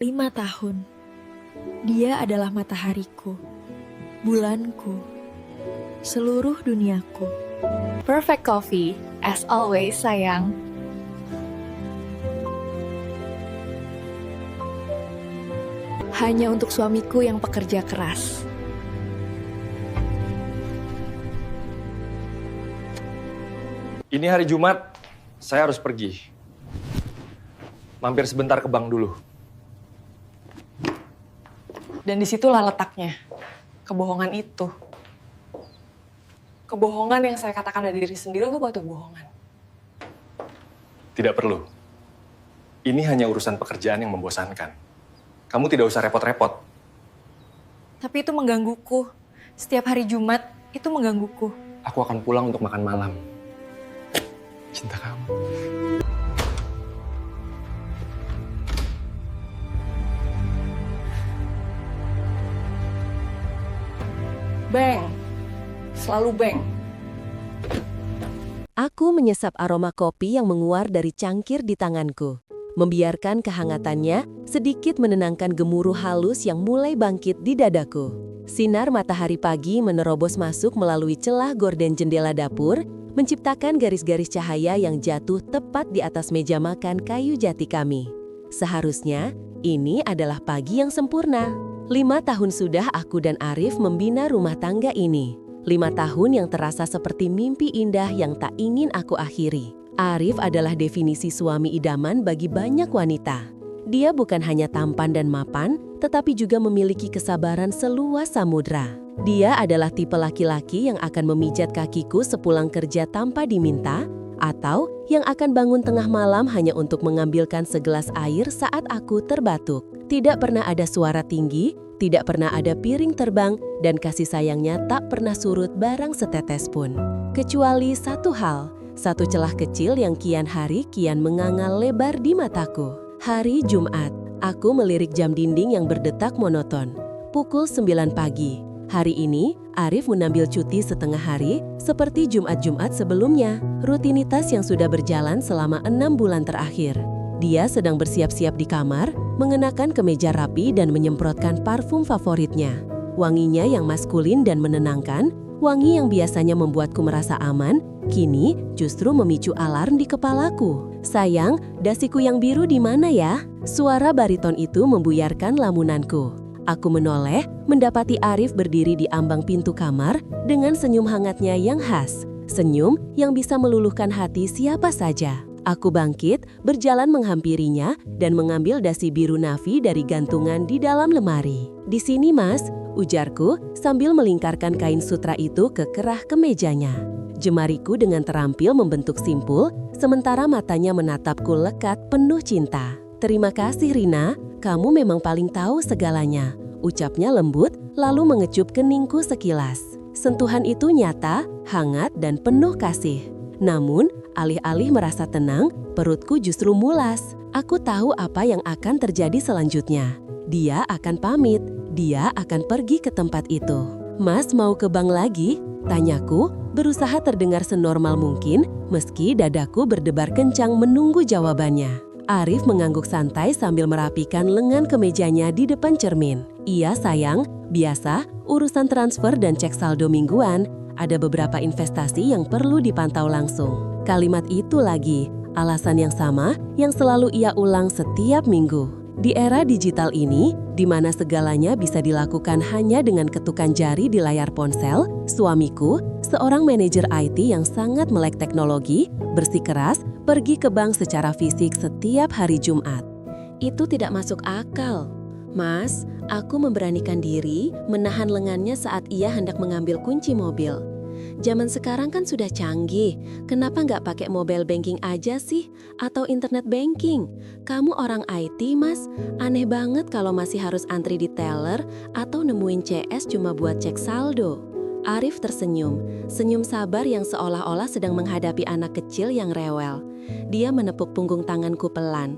5 tahun. Dia adalah matahariku, bulanku, seluruh duniaku. Perfect coffee, as always, sayang. Hanya untuk suamiku yang pekerja keras. Ini hari Jumat, saya harus pergi. Mampir sebentar ke bank dulu. Dan disitulah letaknya, kebohongan itu. Kebohongan yang saya katakan dari diri sendiri itu buat bohongan. Tidak perlu. Ini hanya urusan pekerjaan yang membosankan. Kamu tidak usah repot-repot. Tapi itu menggangguku. Setiap hari Jumat, itu menggangguku. Aku akan pulang untuk makan malam. Cinta kamu. Bang, selalu bang. Aku menyesap aroma kopi yang menguar dari cangkir di tanganku. Membiarkan kehangatannya sedikit menenangkan gemuruh halus yang mulai bangkit di dadaku. Sinar matahari pagi menerobos masuk melalui celah gorden jendela dapur, menciptakan garis-garis cahaya yang jatuh tepat di atas meja makan kayu jati kami. Seharusnya, ini adalah pagi yang sempurna. 5 tahun sudah aku dan Arif membina rumah tangga ini. 5 tahun yang terasa seperti mimpi indah yang tak ingin aku akhiri. Arif adalah definisi suami idaman bagi banyak wanita. Dia bukan hanya tampan dan mapan, tetapi juga memiliki kesabaran seluas samudra. Dia adalah tipe laki-laki yang akan memijat kakiku sepulang kerja tanpa diminta, atau yang akan bangun tengah malam hanya untuk mengambilkan segelas air saat aku terbatuk. Tidak pernah ada suara tinggi, tidak pernah ada piring terbang, dan kasih sayangnya tak pernah surut barang setetes pun. Kecuali satu hal, satu celah kecil yang kian hari kian mengangal lebar di mataku. Hari Jumat, aku melirik jam dinding yang berdetak monoton. Pukul 9 pagi. Hari ini, Arif mengambil cuti setengah hari, seperti Jumat-Jumat sebelumnya. Rutinitas yang sudah berjalan selama 6 bulan terakhir. Dia sedang bersiap-siap di kamar, mengenakan kemeja rapi dan menyemprotkan parfum favoritnya. Wanginya yang maskulin dan menenangkan, wangi yang biasanya membuatku merasa aman, kini justru memicu alarm di kepalaku. Sayang, dasiku yang biru di mana ya? Suara bariton itu membuyarkan lamunanku. Aku menoleh, mendapati Arif berdiri di ambang pintu kamar dengan senyum hangatnya yang khas. Senyum yang bisa meluluhkan hati siapa saja. Aku bangkit, berjalan menghampirinya, dan mengambil dasi biru navy dari gantungan di dalam lemari. "Di sini, Mas," ujarku sambil melingkarkan kain sutra itu ke kerah kemejanya. Jemariku dengan terampil membentuk simpul, sementara matanya menatapku lekat penuh cinta. "Terima kasih, Rina, kamu memang paling tahu segalanya," ucapnya lembut, lalu mengecup keningku sekilas. Sentuhan itu nyata, hangat, dan penuh kasih. Namun, alih-alih merasa tenang, perutku justru mulas. Aku tahu apa yang akan terjadi selanjutnya. Dia akan pamit, dia akan pergi ke tempat itu. "Mas mau ke bank lagi?" tanyaku, berusaha terdengar senormal mungkin, meski dadaku berdebar kencang menunggu jawabannya. Arif mengangguk santai sambil merapikan lengan kemejanya di depan cermin. "Iya sayang, biasa, urusan transfer dan cek saldo mingguan. Ada beberapa investasi yang perlu dipantau langsung." Kalimat itu lagi, alasan yang sama yang selalu ia ulang setiap minggu. Di era digital ini, di mana segalanya bisa dilakukan hanya dengan ketukan jari di layar ponsel, suamiku, seorang manajer IT yang sangat melek teknologi, bersikeras pergi ke bank secara fisik setiap hari Jumat. Itu tidak masuk akal. "Mas, aku memberanikan diri menahan lengannya saat ia hendak mengambil kunci mobil. Zaman sekarang kan sudah canggih, kenapa nggak pakai mobile banking aja sih? Atau internet banking? Kamu orang IT, Mas. Aneh banget kalau masih harus antri di teller atau nemuin CS cuma buat cek saldo." Arif tersenyum, senyum sabar yang seolah-olah sedang menghadapi anak kecil yang rewel. Dia menepuk punggung tanganku pelan.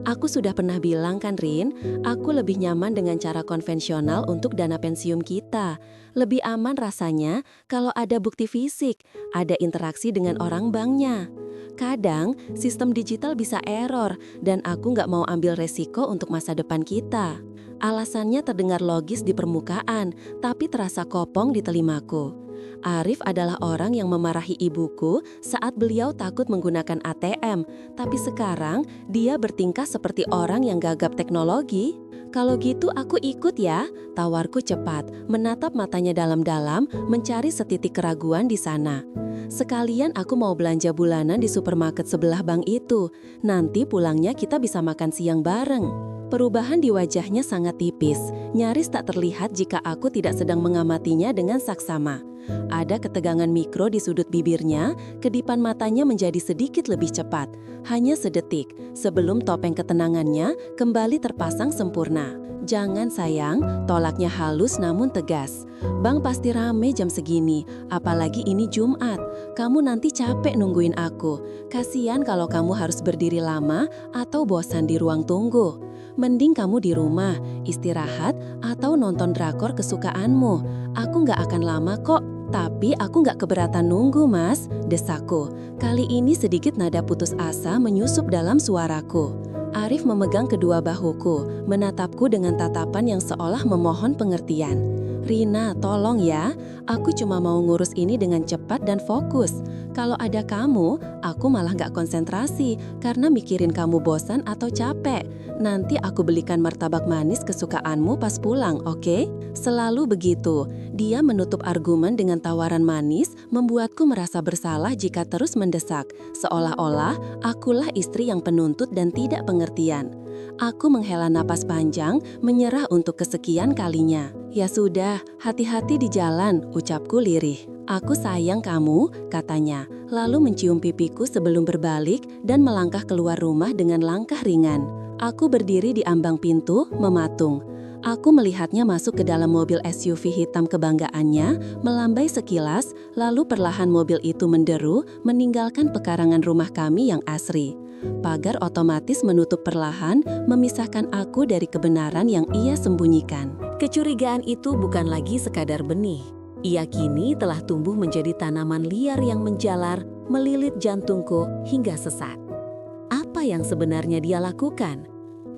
Aku sudah pernah bilang kan Rin, aku lebih nyaman dengan cara konvensional untuk dana pensiun kita. Lebih aman rasanya kalau ada bukti fisik, ada interaksi dengan orang banknya. Kadang sistem digital bisa error dan aku nggak mau ambil resiko untuk masa depan kita. Alasannya terdengar logis di permukaan, tapi terasa kopong di telingaku. Arif adalah orang yang memarahi ibuku saat beliau takut menggunakan ATM, tapi sekarang dia bertingkah seperti orang yang gagap teknologi. Kalau gitu aku ikut ya, tawarku cepat, menatap matanya dalam-dalam, mencari setitik keraguan di sana. Sekalian aku mau belanja bulanan di supermarket sebelah bank itu, nanti pulangnya kita bisa makan siang bareng. Perubahan di wajahnya sangat tipis, nyaris tak terlihat jika aku tidak sedang mengamatinya dengan saksama. Ada ketegangan mikro di sudut bibirnya, kedipan matanya menjadi sedikit lebih cepat. Hanya sedetik, sebelum topeng ketenangannya kembali terpasang sempurna. Jangan sayang, tolaknya halus namun tegas. Bang pasti rame jam segini, apalagi ini Jumat. Kamu nanti capek nungguin aku. Kasian kalau kamu harus berdiri lama atau bosan di ruang tunggu. Mending kamu di rumah, istirahat atau nonton drakor kesukaanmu. Aku nggak akan lama kok. Tapi aku nggak keberatan nunggu mas, desaku. Kali ini sedikit nada putus asa menyusup dalam suaraku. Arif memegang kedua bahuku, menatapku dengan tatapan yang seolah memohon pengertian. Rina, tolong ya, aku cuma mau ngurus ini dengan cepat dan fokus. Kalau ada kamu, aku malah gak konsentrasi karena mikirin kamu bosan atau capek. Nanti aku belikan martabak manis kesukaanmu pas pulang, oke? Selalu begitu. Dia menutup argumen dengan tawaran manis, membuatku merasa bersalah jika terus mendesak. Seolah-olah akulah istri yang penuntut dan tidak pengertian. Aku menghela napas panjang, menyerah untuk kesekian kalinya. Ya sudah, hati-hati di jalan, ucapku lirih. Aku sayang kamu, katanya, lalu mencium pipiku sebelum berbalik dan melangkah keluar rumah dengan langkah ringan. Aku berdiri di ambang pintu, mematung. Aku melihatnya masuk ke dalam mobil SUV hitam kebanggaannya, melambai sekilas, lalu perlahan mobil itu menderu, meninggalkan pekarangan rumah kami yang asri. Pagar otomatis menutup perlahan, memisahkan aku dari kebenaran yang ia sembunyikan. Kecurigaan itu bukan lagi sekadar benih. Ia kini telah tumbuh menjadi tanaman liar yang menjalar, melilit jantungku hingga sesat. Apa yang sebenarnya dia lakukan?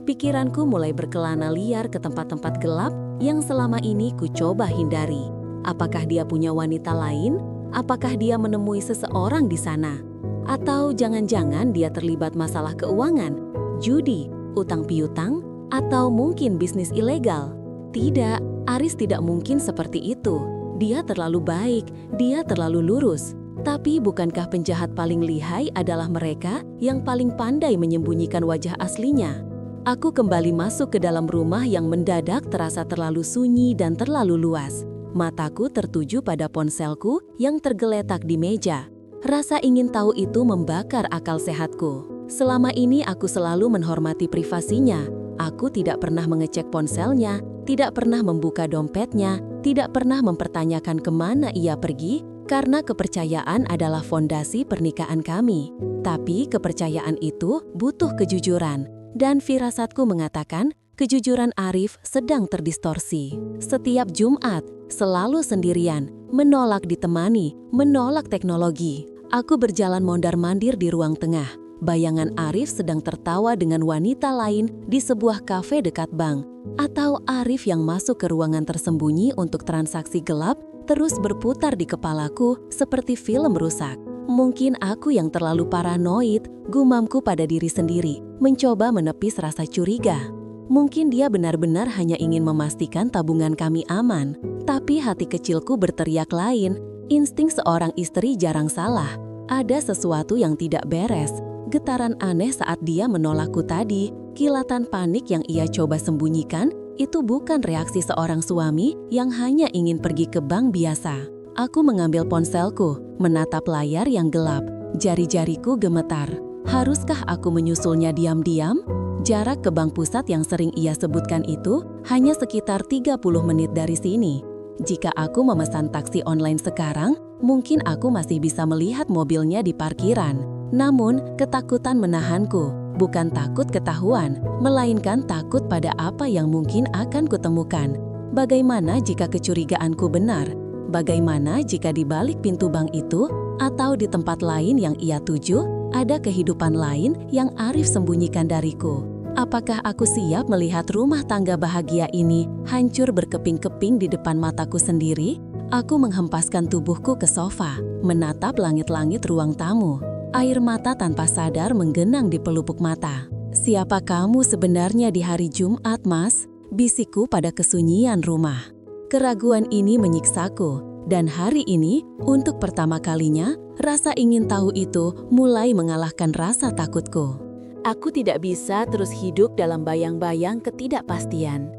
Pikiranku mulai berkelana liar ke tempat-tempat gelap yang selama ini ku coba hindari. Apakah dia punya wanita lain? Apakah dia menemui seseorang di sana? Atau jangan-jangan dia terlibat masalah keuangan, judi, utang piutang, atau mungkin bisnis ilegal? Tidak, Aris tidak mungkin seperti itu. Dia terlalu baik, dia terlalu lurus. Tapi bukankah penjahat paling lihai adalah mereka yang paling pandai menyembunyikan wajah aslinya? Aku kembali masuk ke dalam rumah yang mendadak terasa terlalu sunyi dan terlalu luas. Mataku tertuju pada ponselku yang tergeletak di meja. Rasa ingin tahu itu membakar akal sehatku. Selama ini aku selalu menghormati privasinya. Aku tidak pernah mengecek ponselnya, tidak pernah membuka dompetnya, tidak pernah mempertanyakan kemana ia pergi, karena kepercayaan adalah fondasi pernikahan kami. Tapi kepercayaan itu butuh kejujuran, dan firasatku mengatakan kejujuran Arif sedang terdistorsi. Setiap Jumat, selalu sendirian, menolak ditemani, menolak teknologi. Aku berjalan mondar-mandir di ruang tengah. Bayangan Arif sedang tertawa dengan wanita lain di sebuah kafe dekat bank. Atau Arif yang masuk ke ruangan tersembunyi untuk transaksi gelap terus berputar di kepalaku seperti film rusak. Mungkin aku yang terlalu paranoid, gumamku pada diri sendiri, mencoba menepis rasa curiga. Mungkin dia benar-benar hanya ingin memastikan tabungan kami aman. Tapi hati kecilku berteriak lain. Insting seorang istri jarang salah. Ada sesuatu yang tidak beres. Getaran aneh saat dia menolakku tadi, kilatan panik yang ia coba sembunyikan, itu bukan reaksi seorang suami yang hanya ingin pergi ke bank biasa. Aku mengambil ponselku, menatap layar yang gelap. Jari-jariku gemetar. Haruskah aku menyusulnya diam-diam? Jarak ke bank pusat yang sering ia sebutkan itu hanya sekitar 30 menit dari sini. Jika aku memesan taksi online sekarang, mungkin aku masih bisa melihat mobilnya di parkiran. Namun, ketakutan menahanku. Bukan takut ketahuan, melainkan takut pada apa yang mungkin akan kutemukan. Bagaimana jika kecurigaanku benar? Bagaimana jika di balik pintu bank itu, atau di tempat lain yang ia tuju, ada kehidupan lain yang Arif sembunyikan dariku? Apakah aku siap melihat rumah tangga bahagia ini hancur berkeping-keping di depan mataku sendiri? Aku menghempaskan tubuhku ke sofa, menatap langit-langit ruang tamu. Air mata tanpa sadar menggenang di pelupuk mata. Siapa kamu sebenarnya di hari Jumat, Mas? Bisikku pada kesunyian rumah. Keraguan ini menyiksaku, dan hari ini, untuk pertama kalinya, rasa ingin tahu itu mulai mengalahkan rasa takutku. Aku tidak bisa terus hidup dalam bayang-bayang ketidakpastian.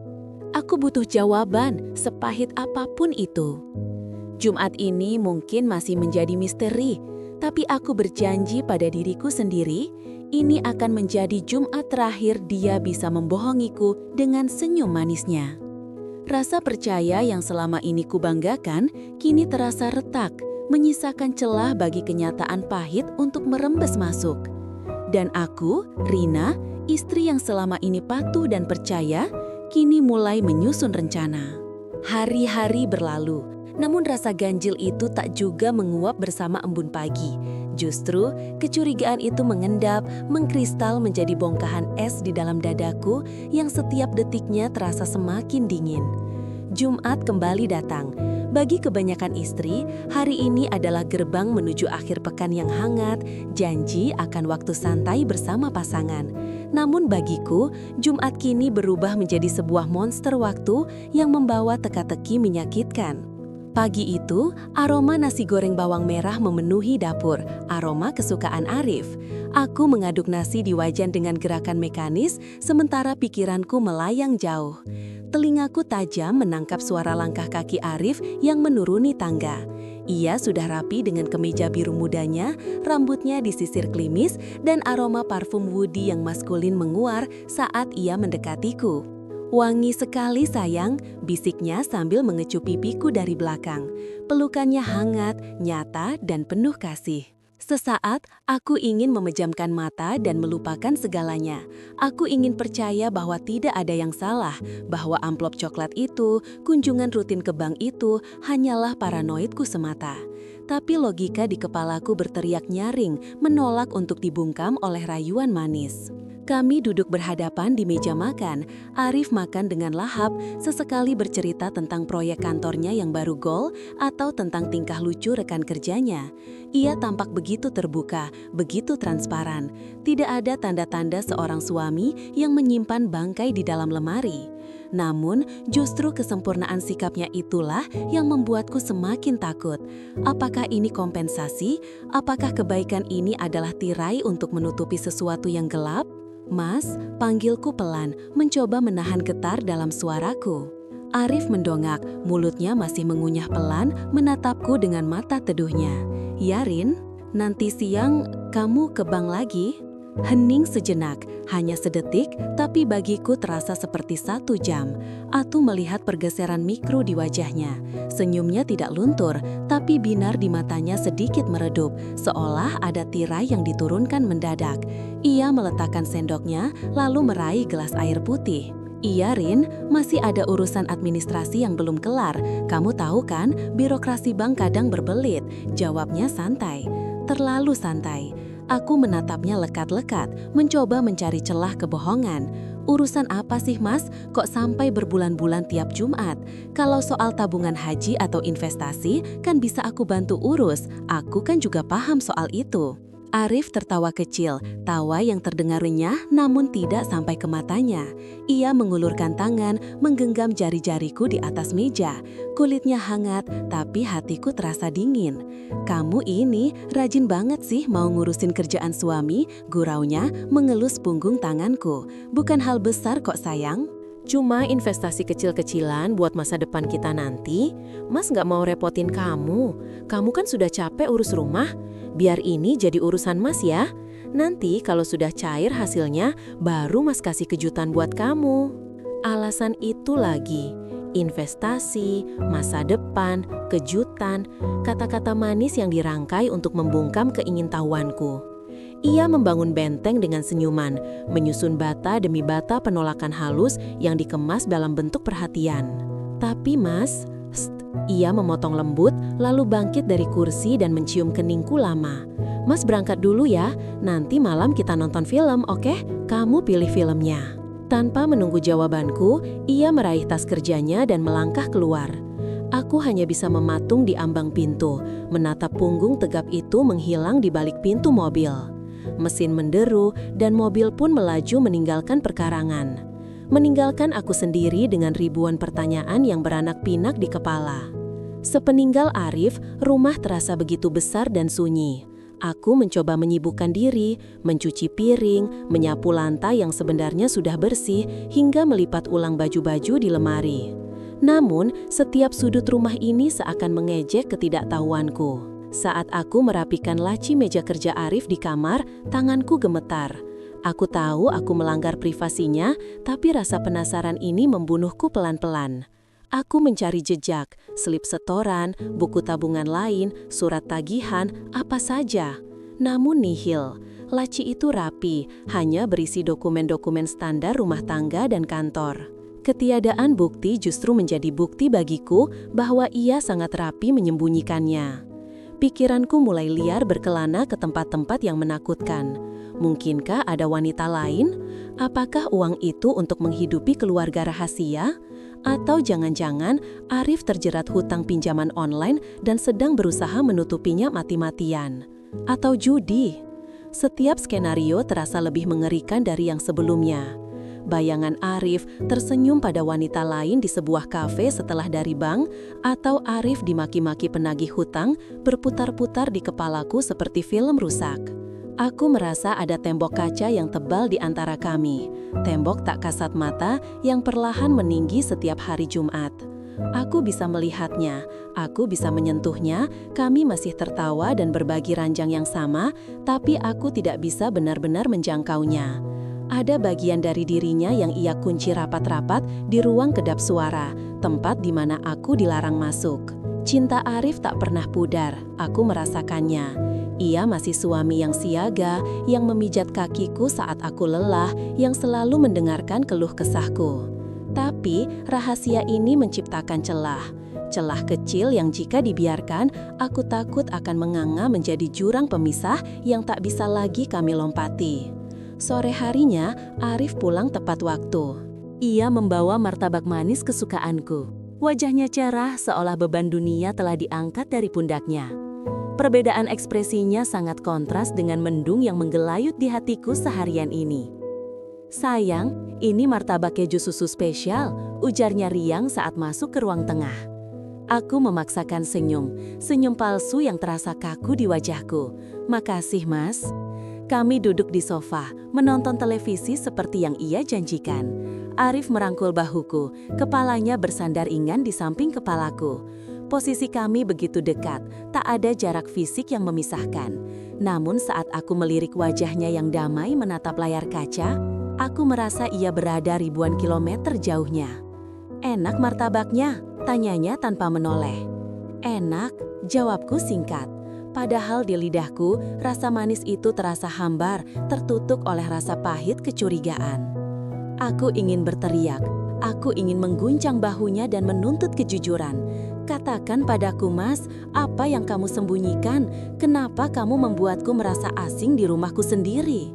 Aku butuh jawaban, sepahit apapun itu. Jumat ini mungkin masih menjadi misteri, tapi aku berjanji pada diriku sendiri, ini akan menjadi Jumat terakhir dia bisa membohongiku dengan senyum manisnya. Rasa percaya yang selama ini kubanggakan, kini terasa retak, menyisakan celah bagi kenyataan pahit untuk merembes masuk. Dan aku, Rina, istri yang selama ini patuh dan percaya, kini mulai menyusun rencana. Hari-hari berlalu, namun rasa ganjil itu tak juga menguap bersama embun pagi. Justru, kecurigaan itu mengendap, mengkristal menjadi bongkahan es di dalam dadaku yang setiap detiknya terasa semakin dingin. Jumat kembali datang. Bagi kebanyakan istri, hari ini adalah gerbang menuju akhir pekan yang hangat, janji akan waktu santai bersama pasangan. Namun bagiku, Jumat kini berubah menjadi sebuah monster waktu yang membawa teka-teki menyakitkan. Pagi itu, aroma nasi goreng bawang merah memenuhi dapur, aroma kesukaan Arif. Aku mengaduk nasi di wajan dengan gerakan mekanis, sementara pikiranku melayang jauh. Telingaku tajam menangkap suara langkah kaki Arif yang menuruni tangga. Ia sudah rapi dengan kemeja biru mudanya, rambutnya disisir klimis, dan aroma parfum woody yang maskulin menguar saat ia mendekatiku. "Wangi sekali sayang," bisiknya sambil mengecup pipiku dari belakang. Pelukannya hangat, nyata, dan penuh kasih. Sesaat, aku ingin memejamkan mata dan melupakan segalanya. Aku ingin percaya bahwa tidak ada yang salah, bahwa amplop coklat itu, kunjungan rutin ke bank itu, hanyalah paranoidku semata. Tapi logika di kepalaku berteriak nyaring, menolak untuk dibungkam oleh rayuan manis. Kami duduk berhadapan di meja makan. Arif makan dengan lahap, sesekali bercerita tentang proyek kantornya yang baru gol atau tentang tingkah lucu rekan kerjanya. Ia tampak begitu terbuka, begitu transparan. Tidak ada tanda-tanda seorang suami yang menyimpan bangkai di dalam lemari. Namun, justru kesempurnaan sikapnya itulah yang membuatku semakin takut. Apakah ini kompensasi? Apakah kebaikan ini adalah tirai untuk menutupi sesuatu yang gelap? "Mas," panggilku pelan, mencoba menahan getar dalam suaraku. Arif mendongak, mulutnya masih mengunyah pelan, menatapku dengan mata teduhnya. "Ya Rin, nanti siang kamu ke bank lagi?" Hening sejenak, hanya sedetik, tapi bagiku terasa seperti 1 jam. Aku melihat pergeseran mikro di wajahnya. Senyumnya tidak luntur, tapi binar di matanya sedikit meredup, seolah ada tirai yang diturunkan mendadak. Ia meletakkan sendoknya, lalu meraih gelas air putih. "Iya Rin, masih ada urusan administrasi yang belum kelar. Kamu tahu kan, birokrasi bank kadang berbelit." Jawabnya santai, terlalu santai. Aku menatapnya lekat-lekat, mencoba mencari celah kebohongan. "Urusan apa sih Mas? Kok sampai berbulan-bulan tiap Jumat? Kalau soal tabungan haji atau investasi, kan bisa aku bantu urus. Aku kan juga paham soal itu." Arif tertawa kecil, tawa yang terdengar renyah namun tidak sampai ke matanya. Ia mengulurkan tangan, menggenggam jari-jariku di atas meja. Kulitnya hangat, tapi hatiku terasa dingin. "Kamu ini rajin banget sih mau ngurusin kerjaan suami," guraunya mengelus punggung tanganku. "Bukan hal besar kok sayang. Cuma investasi kecil-kecilan buat masa depan kita nanti. Mas nggak mau repotin kamu. Kamu kan sudah capek urus rumah. Biar ini jadi urusan Mas ya. Nanti kalau sudah cair hasilnya, baru Mas kasih kejutan buat kamu." Alasan itu lagi. investasi, masa depan, kejutan, kata-kata manis yang dirangkai untuk membungkam keingintahuanku. Ia membangun benteng dengan senyuman, menyusun bata demi bata penolakan halus yang dikemas dalam bentuk perhatian. Tapi Mas, ia memotong lembut, lalu bangkit dari kursi dan mencium keningku lama. Mas berangkat dulu ya, nanti malam kita nonton film, oke? Kamu pilih filmnya. Tanpa menunggu jawabanku, ia meraih tas kerjanya dan melangkah keluar. Aku hanya bisa mematung di ambang pintu, menatap punggung tegap itu menghilang di balik pintu mobil. Mesin menderu dan mobil pun melaju meninggalkan perkarangan. Meninggalkan aku sendiri dengan ribuan pertanyaan yang beranak pinak di kepala. Sepeninggal Arif, rumah terasa begitu besar dan sunyi. Aku mencoba menyibukkan diri, mencuci piring, menyapu lantai yang sebenarnya sudah bersih, hingga melipat ulang baju-baju di lemari. Namun, setiap sudut rumah ini seakan mengejek ketidaktahuanku. Saat aku merapikan laci meja kerja Arif di kamar, tanganku gemetar. Aku tahu aku melanggar privasinya, tapi rasa penasaran ini membunuhku pelan-pelan. Aku mencari jejak, slip setoran, buku tabungan lain, surat tagihan, apa saja. Namun nihil. Laci itu rapi, hanya berisi dokumen-dokumen standar rumah tangga dan kantor. Ketiadaan bukti justru menjadi bukti bagiku bahwa ia sangat rapi menyembunyikannya. Pikiranku mulai liar berkelana ke tempat-tempat yang menakutkan. Mungkinkah ada wanita lain? Apakah uang itu untuk menghidupi keluarga rahasia? Atau jangan-jangan Arif terjerat hutang pinjaman online dan sedang berusaha menutupinya mati-matian? Atau judi? Setiap skenario terasa lebih mengerikan dari yang sebelumnya. Bayangan Arif tersenyum pada wanita lain di sebuah kafe setelah dari bank, atau Arif dimaki-maki penagih hutang berputar-putar di kepalaku seperti film rusak. Aku merasa ada tembok kaca yang tebal di antara kami, tembok tak kasat mata yang perlahan meninggi setiap hari Jumat. Aku bisa melihatnya, aku bisa menyentuhnya, kami masih tertawa dan berbagi ranjang yang sama, tapi aku tidak bisa benar-benar menjangkaunya. Ada bagian dari dirinya yang ia kunci rapat-rapat di ruang kedap suara, tempat di mana aku dilarang masuk. Cinta Arif tak pernah pudar, aku merasakannya. Ia masih suami yang siaga, yang memijat kakiku saat aku lelah, yang selalu mendengarkan keluh kesahku. Tapi rahasia ini menciptakan celah. Celah kecil yang jika dibiarkan, aku takut akan menganga menjadi jurang pemisah yang tak bisa lagi kami lompati. Sore harinya, Arif pulang tepat waktu. Ia membawa martabak manis kesukaanku. Wajahnya cerah seolah beban dunia telah diangkat dari pundaknya. Perbedaan ekspresinya sangat kontras dengan mendung yang menggelayut di hatiku seharian ini. "Sayang, ini martabak keju susu spesial," ujarnya riang saat masuk ke ruang tengah. Aku memaksakan senyum palsu yang terasa kaku di wajahku. "Makasih, Mas." Kami duduk di sofa, menonton televisi seperti yang ia janjikan. Arif merangkul bahuku, kepalanya bersandar ringan di samping kepalaku. Posisi kami begitu dekat, tak ada jarak fisik yang memisahkan. Namun saat aku melirik wajahnya yang damai menatap layar kaca, aku merasa ia berada ribuan kilometer jauhnya. "Enak martabaknya?" tanyanya tanpa menoleh. "Enak," jawabku singkat. Padahal di lidahku, rasa manis itu terasa hambar, tertutup oleh rasa pahit kecurigaan. Aku ingin berteriak, aku ingin mengguncang bahunya dan menuntut kejujuran. "Katakan padaku, Mas, apa yang kamu sembunyikan? Kenapa kamu membuatku merasa asing di rumahku sendiri?"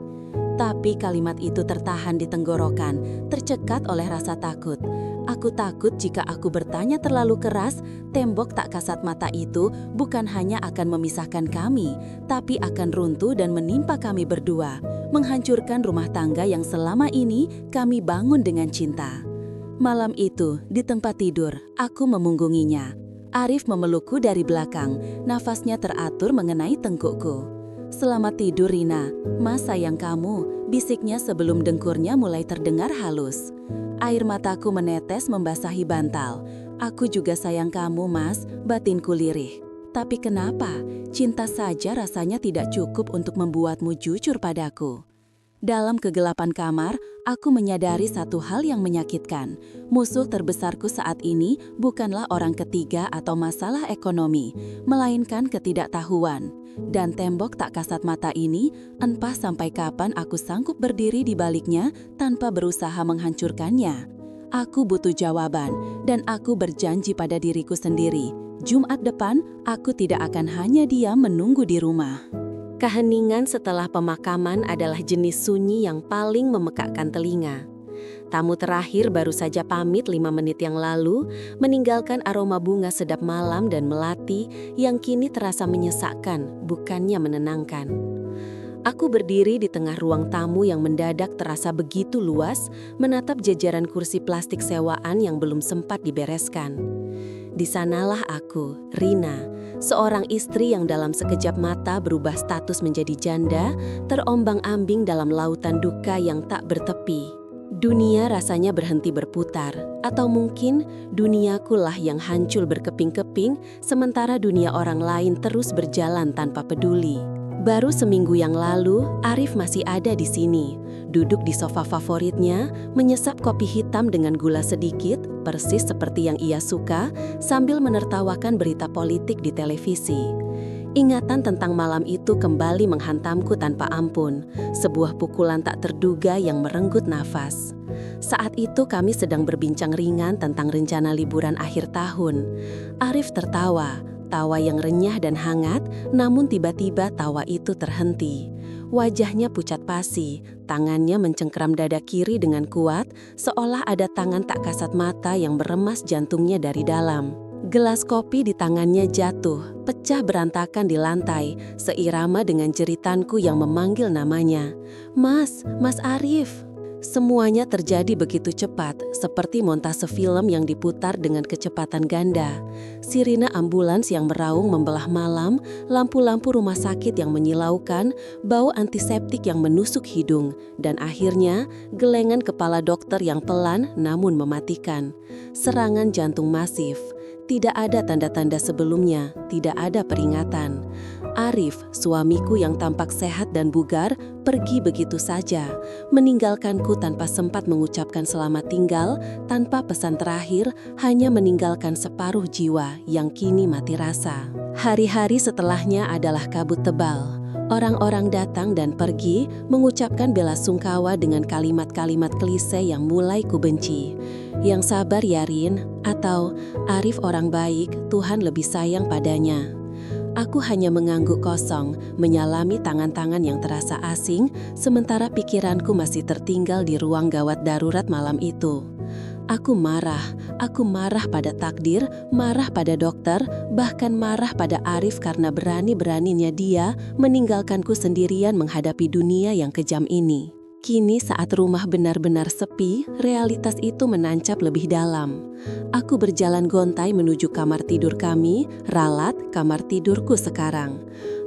Tapi kalimat itu tertahan di tenggorokan, tercekat oleh rasa takut. Aku takut jika aku bertanya terlalu keras, tembok tak kasat mata itu bukan hanya akan memisahkan kami, tapi akan runtuh dan menimpa kami berdua, menghancurkan rumah tangga yang selama ini kami bangun dengan cinta. Malam itu, di tempat tidur, aku memunggunginya. Arif memelukku dari belakang, nafasnya teratur mengenai tengkukku. "Selamat tidur, Rina. Mas sayang kamu," bisiknya sebelum dengkurnya mulai terdengar halus. Air mataku menetes membasahi bantal. "Aku juga sayang kamu, Mas," batinku lirih. "Tapi kenapa? Cinta saja rasanya tidak cukup untuk membuatmu jujur padaku." Dalam kegelapan kamar, aku menyadari satu hal yang menyakitkan. Musuh terbesarku saat ini bukanlah orang ketiga atau masalah ekonomi, melainkan ketidaktahuan. Dan tembok tak kasat mata ini, entah sampai kapan aku sanggup berdiri di baliknya tanpa berusaha menghancurkannya. Aku butuh jawaban, dan aku berjanji pada diriku sendiri. Jumat depan, aku tidak akan hanya diam menunggu di rumah. Keheningan setelah pemakaman adalah jenis sunyi yang paling memekakkan telinga. Tamu terakhir baru saja pamit 5 menit yang lalu, meninggalkan aroma bunga sedap malam dan melati yang kini terasa menyesakkan, bukannya menenangkan. Aku berdiri di tengah ruang tamu yang mendadak terasa begitu luas, menatap jajaran kursi plastik sewaan yang belum sempat dibereskan. Di sanalah aku, Rina, seorang istri yang dalam sekejap mata berubah status menjadi janda, terombang-ambing dalam lautan duka yang tak bertepi. Dunia rasanya berhenti berputar, atau mungkin duniakulah yang hancur berkeping-keping, sementara dunia orang lain terus berjalan tanpa peduli. Baru seminggu yang lalu, Arif masih ada di sini, duduk di sofa favoritnya, menyesap kopi hitam dengan gula sedikit, persis seperti yang ia suka, sambil menertawakan berita politik di televisi. Ingatan tentang malam itu kembali menghantamku tanpa ampun, sebuah pukulan tak terduga yang merenggut nafas. Saat itu kami sedang berbincang ringan tentang rencana liburan akhir tahun. Arif tertawa, tawa yang renyah dan hangat, namun tiba-tiba tawa itu terhenti. Wajahnya pucat pasi, tangannya mencengkeram dada kiri dengan kuat, seolah ada tangan tak kasat mata yang meremas jantungnya dari dalam. Gelas kopi di tangannya jatuh, pecah berantakan di lantai, seirama dengan jeritanku yang memanggil namanya. Mas Arif. Semuanya terjadi begitu cepat, seperti montase film yang diputar dengan kecepatan ganda. Sirine ambulans yang meraung membelah malam, lampu-lampu rumah sakit yang menyilaukan, bau antiseptik yang menusuk hidung, dan akhirnya gelengan kepala dokter yang pelan namun mematikan. Serangan jantung masif. Tidak ada tanda-tanda sebelumnya, tidak ada peringatan. Arif, suamiku yang tampak sehat dan bugar, pergi begitu saja, meninggalkanku tanpa sempat mengucapkan selamat tinggal, tanpa pesan terakhir, hanya meninggalkan separuh jiwa yang kini mati rasa. Hari-hari setelahnya adalah kabut tebal. Orang-orang datang dan pergi, mengucapkan bela sungkawa dengan kalimat-kalimat klise yang mulai kubenci. Yang sabar ya Rin, atau Arif orang baik, Tuhan lebih sayang padanya. Aku hanya mengangguk kosong, menyalami tangan-tangan yang terasa asing, sementara pikiranku masih tertinggal di ruang gawat darurat malam itu. Aku marah pada takdir, marah pada dokter, bahkan marah pada Arif karena berani-beraninya dia meninggalkanku sendirian menghadapi dunia yang kejam ini. Kini saat rumah benar-benar sepi, realitas itu menancap lebih dalam. Aku berjalan gontai menuju kamar tidur kami, ralat kamar tidurku sekarang.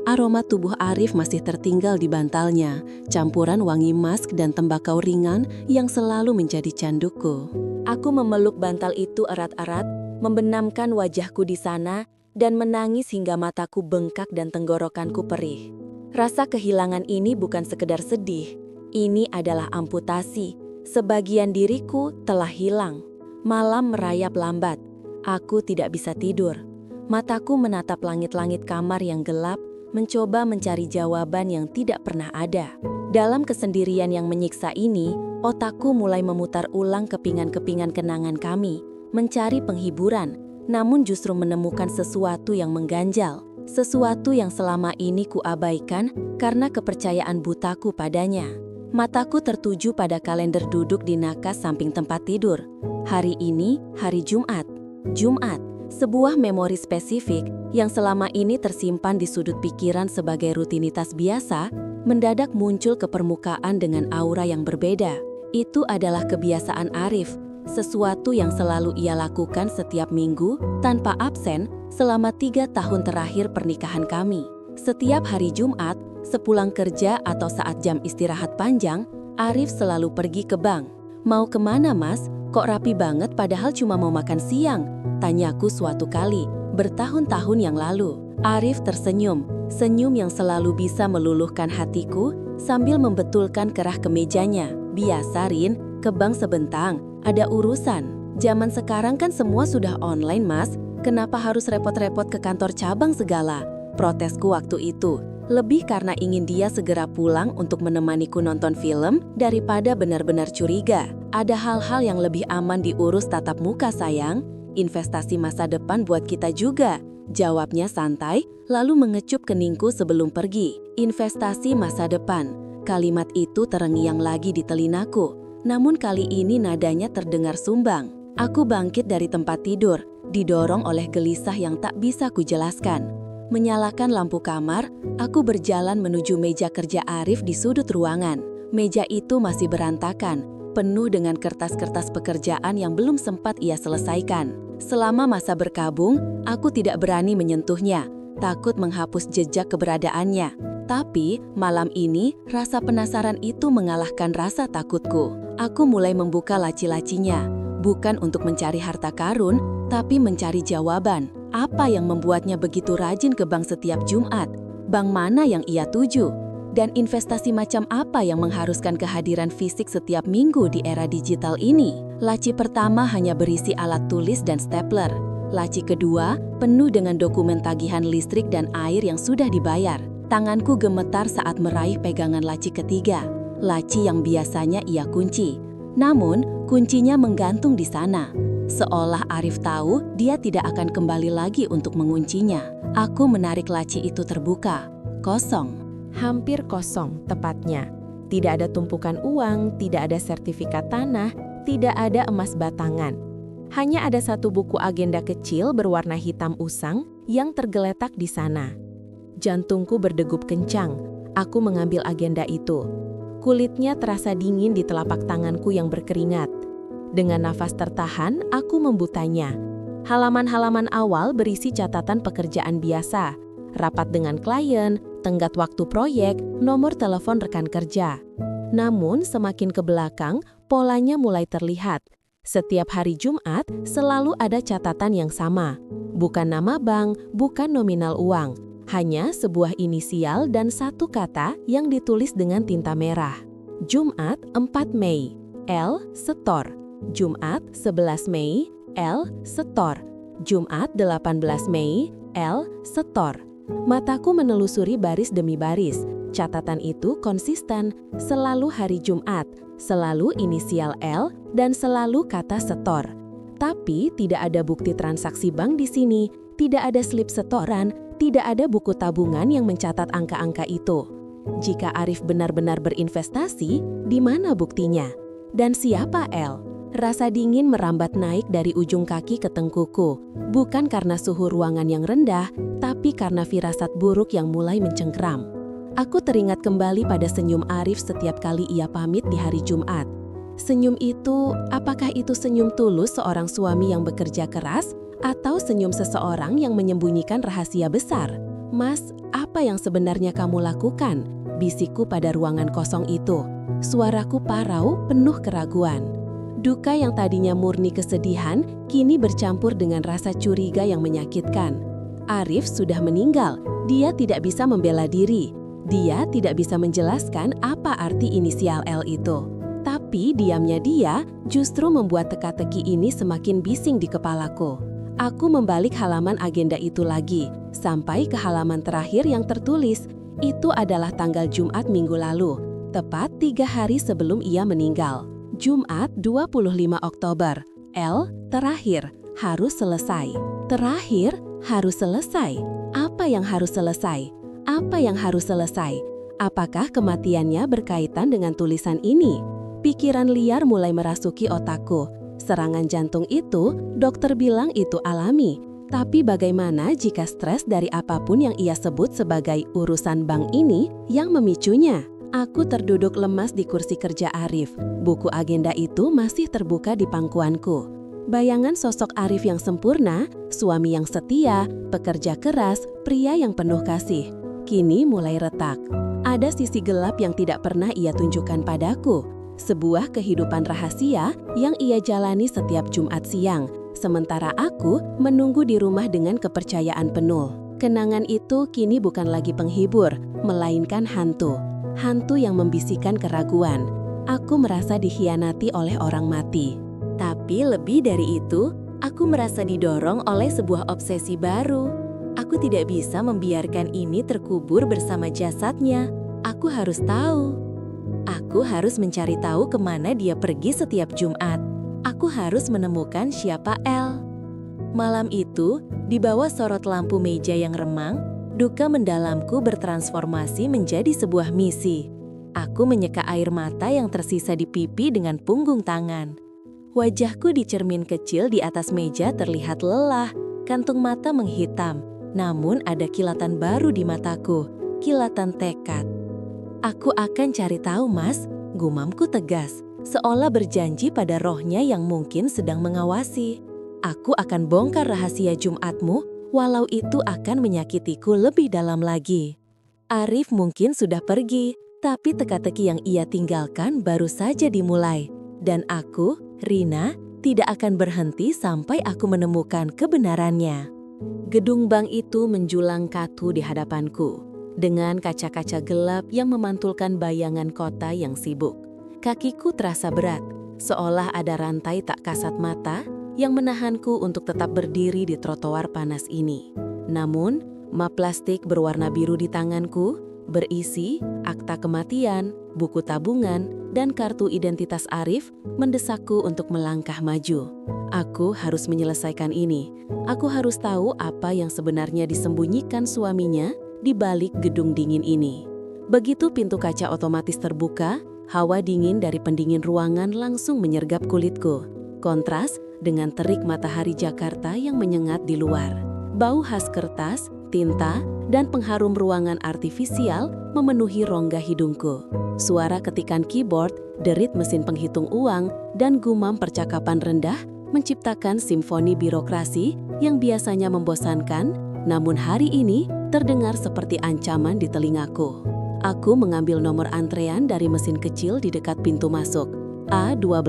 Aroma tubuh Arif masih tertinggal di bantalnya, campuran wangi mask dan tembakau ringan yang selalu menjadi candukku. Aku memeluk bantal itu erat-erat, membenamkan wajahku di sana, dan menangis hingga mataku bengkak dan tenggorokanku perih. Rasa kehilangan ini bukan sekedar sedih, ini adalah amputasi. Sebagian diriku telah hilang. Malam merayap lambat. Aku tidak bisa tidur. Mataku menatap langit-langit kamar yang gelap, mencoba mencari jawaban yang tidak pernah ada. Dalam kesendirian yang menyiksa ini, otakku mulai memutar ulang kepingan-kepingan kenangan kami, mencari penghiburan, namun justru menemukan sesuatu yang mengganjal, sesuatu yang selama ini kuabaikan karena kepercayaan butaku padanya. Mataku tertuju pada kalender duduk di nakas samping tempat tidur. Hari ini, hari Jumat. Jumat, sebuah memori spesifik yang selama ini tersimpan di sudut pikiran sebagai rutinitas biasa, mendadak muncul ke permukaan dengan aura yang berbeda. Itu adalah kebiasaan Arif, sesuatu yang selalu ia lakukan setiap minggu tanpa absen selama 3 tahun terakhir pernikahan kami. Setiap hari Jumat, sepulang kerja atau saat jam istirahat panjang, Arif selalu pergi ke bank. Mau kemana mas? Kok rapi banget padahal cuma mau makan siang? Tanyaku suatu kali, bertahun-tahun yang lalu. Arif tersenyum, senyum yang selalu bisa meluluhkan hatiku, sambil membetulkan kerah kemejanya. Biasa, Rin, ke bank sebentang, ada urusan. Zaman sekarang kan semua sudah online, Mas. Kenapa harus repot-repot ke kantor cabang segala? Protesku waktu itu. Lebih karena ingin dia segera pulang untuk menemaniku nonton film daripada benar-benar curiga. Ada hal-hal yang lebih aman diurus tatap muka, sayang. Investasi masa depan buat kita juga. Jawabnya santai, lalu mengecup keningku sebelum pergi. Investasi masa depan. Kalimat itu terngiang lagi di telinaku. Namun kali ini nadanya terdengar sumbang. Aku bangkit dari tempat tidur, didorong oleh gelisah yang tak bisa kujelaskan. Menyalakan lampu kamar, aku berjalan menuju meja kerja Arif di sudut ruangan. Meja itu masih berantakan, penuh dengan kertas-kertas pekerjaan yang belum sempat ia selesaikan. Selama masa berkabung, aku tidak berani menyentuhnya, takut menghapus jejak keberadaannya. Tapi, malam ini, rasa penasaran itu mengalahkan rasa takutku. Aku mulai membuka laci-lacinya, bukan untuk mencari harta karun, tapi mencari jawaban. Apa yang membuatnya begitu rajin ke bank setiap Jumat? Bank mana yang ia tuju? Dan investasi macam apa yang mengharuskan kehadiran fisik setiap minggu di era digital ini? Laci pertama hanya berisi alat tulis dan stapler. Laci kedua penuh dengan dokumen tagihan listrik dan air yang sudah dibayar. Tanganku gemetar saat meraih pegangan laci ketiga. Laci yang biasanya ia kunci. Namun, kuncinya menggantung di sana. Seolah Arif tahu dia tidak akan kembali lagi untuk menguncinya. Aku menarik laci itu terbuka. Kosong. Hampir kosong, tepatnya. Tidak ada tumpukan uang, tidak ada sertifikat tanah, tidak ada emas batangan. Hanya ada satu buku agenda kecil berwarna hitam usang yang tergeletak di sana. Jantungku berdegup kencang. Aku mengambil agenda itu. Kulitnya terasa dingin di telapak tanganku yang berkeringat. Dengan nafas tertahan, aku membutanya. Halaman-halaman awal berisi catatan pekerjaan biasa, rapat dengan klien, tenggat waktu proyek, nomor telepon rekan kerja. Namun, semakin ke belakang, polanya mulai terlihat. Setiap hari Jumat, selalu ada catatan yang sama. Bukan nama bank, bukan nominal uang. Hanya sebuah inisial dan satu kata yang ditulis dengan tinta merah. Jumat 4 Mei, L. Setor. Jumat 11 Mei, L. Setor. Jumat 18 Mei, L. Setor. Mataku menelusuri baris demi baris. Catatan itu konsisten, selalu hari Jumat, selalu inisial L, dan selalu kata setor. Tapi tidak ada bukti transaksi bank di sini, tidak ada slip setoran, tidak ada buku tabungan yang mencatat angka-angka itu. Jika Arif benar-benar berinvestasi, di mana buktinya? Dan siapa L? Rasa dingin merambat naik dari ujung kaki ke tengkuku, bukan karena suhu ruangan yang rendah, tapi karena firasat buruk yang mulai mencengkram. Aku teringat kembali pada senyum Arif setiap kali ia pamit di hari Jumat. Senyum itu, apakah itu senyum tulus seorang suami yang bekerja keras, atau senyum seseorang yang menyembunyikan rahasia besar? Mas, apa yang sebenarnya kamu lakukan? Bisikku pada ruangan kosong itu. Suaraku parau, penuh keraguan. Duka yang tadinya murni kesedihan, kini bercampur dengan rasa curiga yang menyakitkan. Arif sudah meninggal, dia tidak bisa membela diri. Dia tidak bisa menjelaskan apa arti inisial L itu. Tapi diamnya dia justru membuat teka-teki ini semakin bising di kepalaku. Aku membalik halaman agenda itu lagi, sampai ke halaman terakhir yang tertulis. Itu adalah tanggal Jumat minggu lalu, tepat 3 hari sebelum ia meninggal. Jumat 25 Oktober, L. Terakhir, harus selesai. Terakhir, harus selesai. Apa yang harus selesai? Apa yang harus selesai? Apakah kematiannya berkaitan dengan tulisan ini? Pikiran liar mulai merasuki otakku. Serangan jantung itu, dokter bilang itu alami. Tapi bagaimana jika stres dari apapun yang ia sebut sebagai urusan bank ini yang memicunya? Aku terduduk lemas di kursi kerja Arif. Buku agenda itu masih terbuka di pangkuanku. Bayangan sosok Arif yang sempurna, suami yang setia, pekerja keras, pria yang penuh kasih, kini mulai retak. Ada sisi gelap yang tidak pernah ia tunjukkan padaku. Sebuah kehidupan rahasia yang ia jalani setiap Jumat siang, sementara aku menunggu di rumah dengan kepercayaan penuh. Kenangan itu kini bukan lagi penghibur, melainkan hantu. hantu yang membisikkan keraguan. Aku merasa dikhianati oleh orang mati. Tapi lebih dari itu, aku merasa didorong oleh sebuah obsesi baru. Aku tidak bisa membiarkan ini terkubur bersama jasadnya. Aku harus tahu. Aku harus mencari tahu kemana dia pergi setiap Jumat. Aku harus menemukan siapa El. Malam itu, di bawah sorot lampu meja yang remang, duka mendalamku bertransformasi menjadi sebuah misi. Aku menyeka air mata yang tersisa di pipi dengan punggung tangan. Wajahku di cermin kecil di atas meja terlihat lelah, kantung mata menghitam. Namun ada kilatan baru di mataku, kilatan tekad. Aku akan cari tahu, Mas, gumamku tegas, seolah berjanji pada rohnya yang mungkin sedang mengawasi. Aku akan bongkar rahasia Jumatmu, walau itu akan menyakitiku lebih dalam lagi. Arif mungkin sudah pergi, tapi teka-teki yang ia tinggalkan baru saja dimulai. Dan aku, Rina, tidak akan berhenti sampai aku menemukan kebenarannya. Gedung bank itu menjulang katu di hadapanku, dengan kaca-kaca gelap yang memantulkan bayangan kota yang sibuk. Kakiku terasa berat, seolah ada rantai tak kasat mata yang menahanku untuk tetap berdiri di trotoar panas ini. Namun, map plastik berwarna biru di tanganku berisi akta kematian, buku tabungan, dan kartu identitas Arif mendesakku untuk melangkah maju. Aku harus menyelesaikan ini. Aku harus tahu apa yang sebenarnya disembunyikan suaminya di balik gedung dingin ini. Begitu pintu kaca otomatis terbuka, hawa dingin dari pendingin ruangan langsung menyergap kulitku. Kontras dengan terik matahari Jakarta yang menyengat di luar. Bau khas kertas, tinta, dan pengharum ruangan artifisial memenuhi rongga hidungku. Suara ketikan keyboard, derit mesin penghitung uang, dan gumam percakapan rendah menciptakan simfoni birokrasi yang biasanya membosankan, namun hari ini terdengar seperti ancaman di telingaku. Aku mengambil nomor antrean dari mesin kecil di dekat pintu masuk. A12.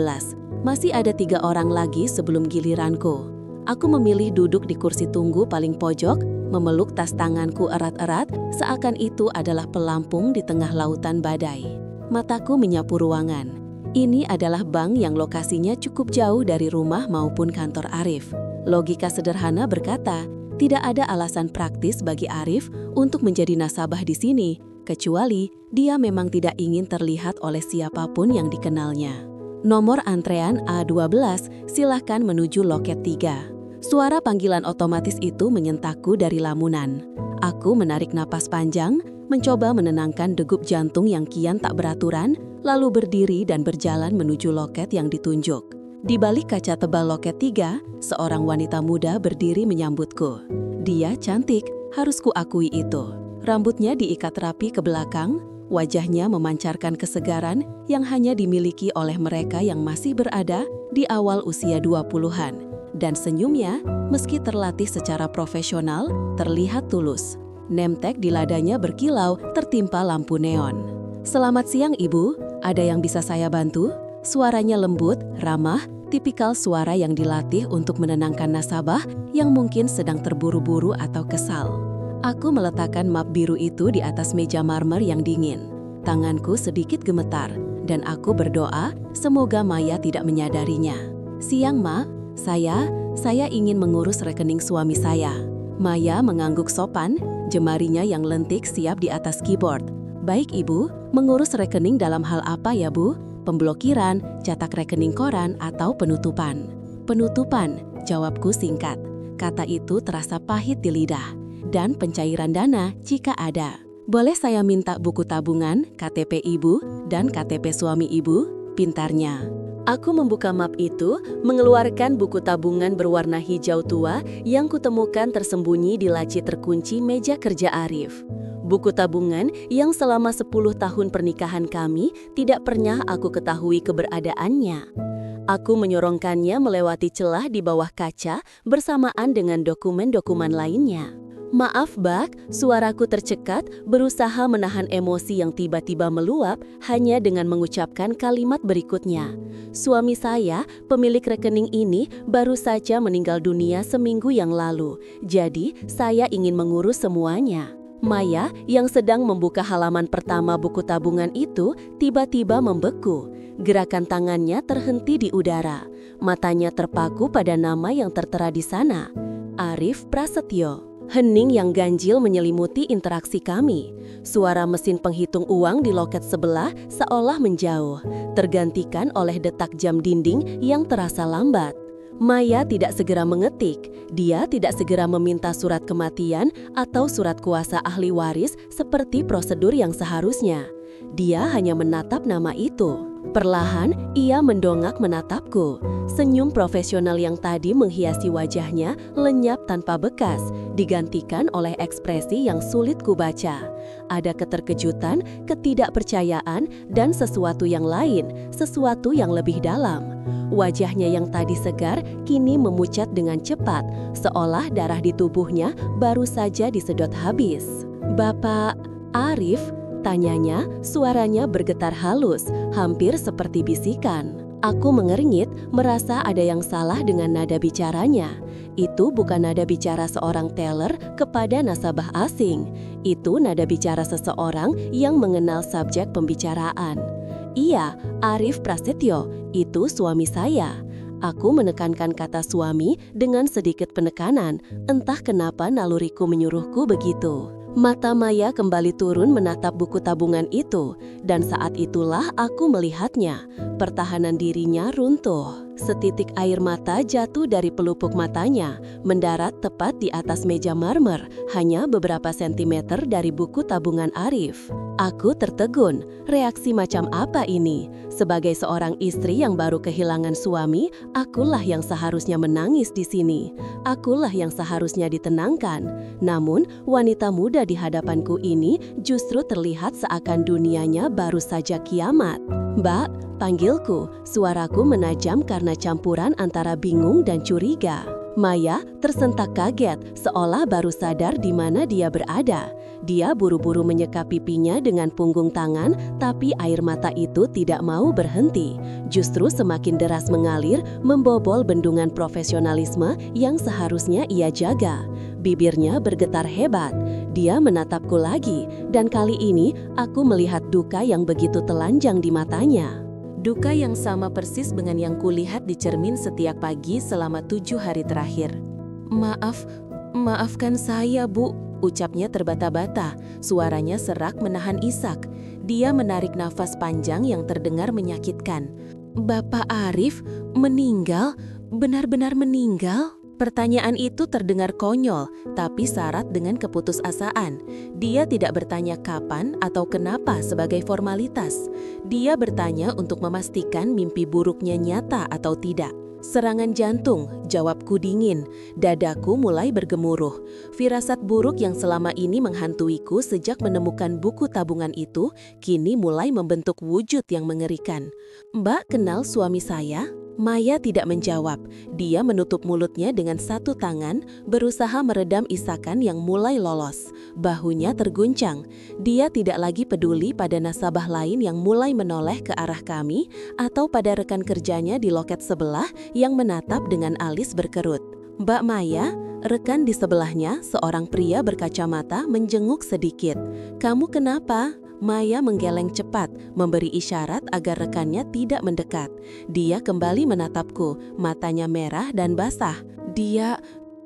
Masih ada 3 orang lagi sebelum giliranku. Aku memilih duduk di kursi tunggu paling pojok, memeluk tas tanganku erat-erat, seakan itu adalah pelampung di tengah lautan badai. Mataku menyapu ruangan. Ini adalah bank yang lokasinya cukup jauh dari rumah maupun kantor Arif. Logika sederhana berkata, tidak ada alasan praktis bagi Arif untuk menjadi nasabah di sini, kecuali dia memang tidak ingin terlihat oleh siapapun yang dikenalnya. Nomor antrean A12, silahkan menuju loket 3. Suara panggilan otomatis itu menyentakku dari lamunan. Aku menarik napas panjang, mencoba menenangkan degup jantung yang kian tak beraturan, lalu berdiri dan berjalan menuju loket yang ditunjuk. Di balik kaca tebal loket 3, seorang wanita muda berdiri menyambutku. Dia cantik, harus kuakui itu. Rambutnya diikat rapi ke belakang, wajahnya memancarkan kesegaran yang hanya dimiliki oleh mereka yang masih berada di awal usia 20-an. Dan senyumnya, meski terlatih secara profesional, terlihat tulus. Nemtek di ladanya berkilau tertimpa lampu neon. "Selamat siang, Ibu. Ada yang bisa saya bantu?" Suaranya lembut, ramah, tipikal suara yang dilatih untuk menenangkan nasabah yang mungkin sedang terburu-buru atau kesal. Aku meletakkan map biru itu di atas meja marmer yang dingin. Tanganku sedikit gemetar, dan aku berdoa semoga Maya tidak menyadarinya. "Siang, Ma. Saya ingin mengurus rekening suami saya." Maya mengangguk sopan, jemarinya yang lentik siap di atas keyboard. "Baik, Ibu. Mengurus rekening dalam hal apa ya, Bu? Pemblokiran, cetak rekening koran, atau penutupan?" "Penutupan," jawabku singkat. Kata itu terasa pahit di lidah. "Dan pencairan dana jika ada. Boleh saya minta buku tabungan, KTP Ibu, dan KTP suami Ibu?" Pintarnya. Aku membuka map itu, mengeluarkan buku tabungan berwarna hijau tua yang kutemukan tersembunyi di laci terkunci meja kerja Arif. Buku tabungan yang selama 10 tahun pernikahan kami tidak pernah aku ketahui keberadaannya. Aku menyorongkannya melewati celah di bawah kaca bersamaan dengan dokumen-dokumen lainnya. "Maaf, Bak," suaraku tercekat, berusaha menahan emosi yang tiba-tiba meluap hanya dengan mengucapkan kalimat berikutnya. "Suami saya, pemilik rekening ini, baru saja meninggal dunia seminggu yang lalu. Jadi, saya ingin mengurus semuanya." Maya yang sedang membuka halaman pertama buku tabungan itu tiba-tiba membeku. Gerakan tangannya terhenti di udara. Matanya terpaku pada nama yang tertera di sana. Arif Prasetyo. Hening yang ganjil menyelimuti interaksi kami. Suara mesin penghitung uang di loket sebelah seolah menjauh, tergantikan oleh detak jam dinding yang terasa lambat. Maya tidak segera mengetik, dia tidak segera meminta surat kematian atau surat kuasa ahli waris seperti prosedur yang seharusnya. Dia hanya menatap nama itu. Perlahan, ia mendongak menatapku. Senyum profesional yang tadi menghiasi wajahnya lenyap tanpa bekas, digantikan oleh ekspresi yang sulit kubaca. Ada keterkejutan, ketidakpercayaan, dan sesuatu yang lain, sesuatu yang lebih dalam. Wajahnya yang tadi segar kini memucat dengan cepat, seolah darah di tubuhnya baru saja disedot habis. "Bapak Arif?" tanyanya, suaranya bergetar halus, hampir seperti bisikan. Aku mengernyit, merasa ada yang salah dengan nada bicaranya. Itu bukan nada bicara seorang teller kepada nasabah asing. Itu nada bicara seseorang yang mengenal subjek pembicaraan. "Iya, Arif Prasetyo, itu suami saya." Aku menekankan kata suami dengan sedikit penekanan, entah kenapa naluriku menyuruhku begitu. Mata Maya kembali turun menatap buku tabungan itu, dan saat itulah aku melihatnya. Pertahanan dirinya runtuh. Setitik air mata jatuh dari pelupuk matanya, mendarat tepat di atas meja marmer, hanya beberapa sentimeter dari buku tabungan Arif. Aku tertegun, reaksi macam apa ini? Sebagai seorang istri yang baru kehilangan suami, akulah yang seharusnya menangis di sini. Akulah yang seharusnya ditenangkan. Namun, wanita muda di hadapanku ini justru terlihat seakan dunianya baru saja kiamat. "Mbak," panggilku, suaraku menajam karena campuran antara bingung dan curiga. Maya tersentak kaget, seolah baru sadar di mana dia berada. Dia buru-buru menyekap pipinya dengan punggung tangan, tapi air mata itu tidak mau berhenti. Justru semakin deras mengalir, membobol bendungan profesionalisme yang seharusnya ia jaga. Bibirnya bergetar hebat. Dia menatapku lagi, dan kali ini aku melihat duka yang begitu telanjang di matanya. Duka yang sama persis dengan yang kulihat di cermin setiap pagi selama 7 hari terakhir. Maafkan saya, Bu," ucapnya terbata-bata, suaranya serak menahan isak. Dia menarik nafas panjang yang terdengar menyakitkan. "Bapak Arif meninggal? Benar-benar meninggal?" Pertanyaan itu terdengar konyol, tapi syarat dengan keputusasaan. Dia tidak bertanya kapan atau kenapa sebagai formalitas. Dia bertanya untuk memastikan mimpi buruknya nyata atau tidak. "Serangan jantung," jawabku dingin. Dadaku mulai bergemuruh. Firasat buruk yang selama ini menghantuiku sejak menemukan buku tabungan itu, kini mulai membentuk wujud yang mengerikan. "Mbak kenal suami saya?" Maya tidak menjawab. Dia menutup mulutnya dengan satu tangan, berusaha meredam isakan yang mulai lolos. Bahunya terguncang. Dia tidak lagi peduli pada nasabah lain yang mulai menoleh ke arah kami atau pada rekan kerjanya di loket sebelah yang menatap dengan alis berkerut. "Mbak Maya?" Rekan di sebelahnya, seorang pria berkacamata, menjenguk sedikit. "Kamu kenapa?" Maya menggeleng cepat, memberi isyarat agar rekannya tidak mendekat. Dia kembali menatapku, matanya merah dan basah.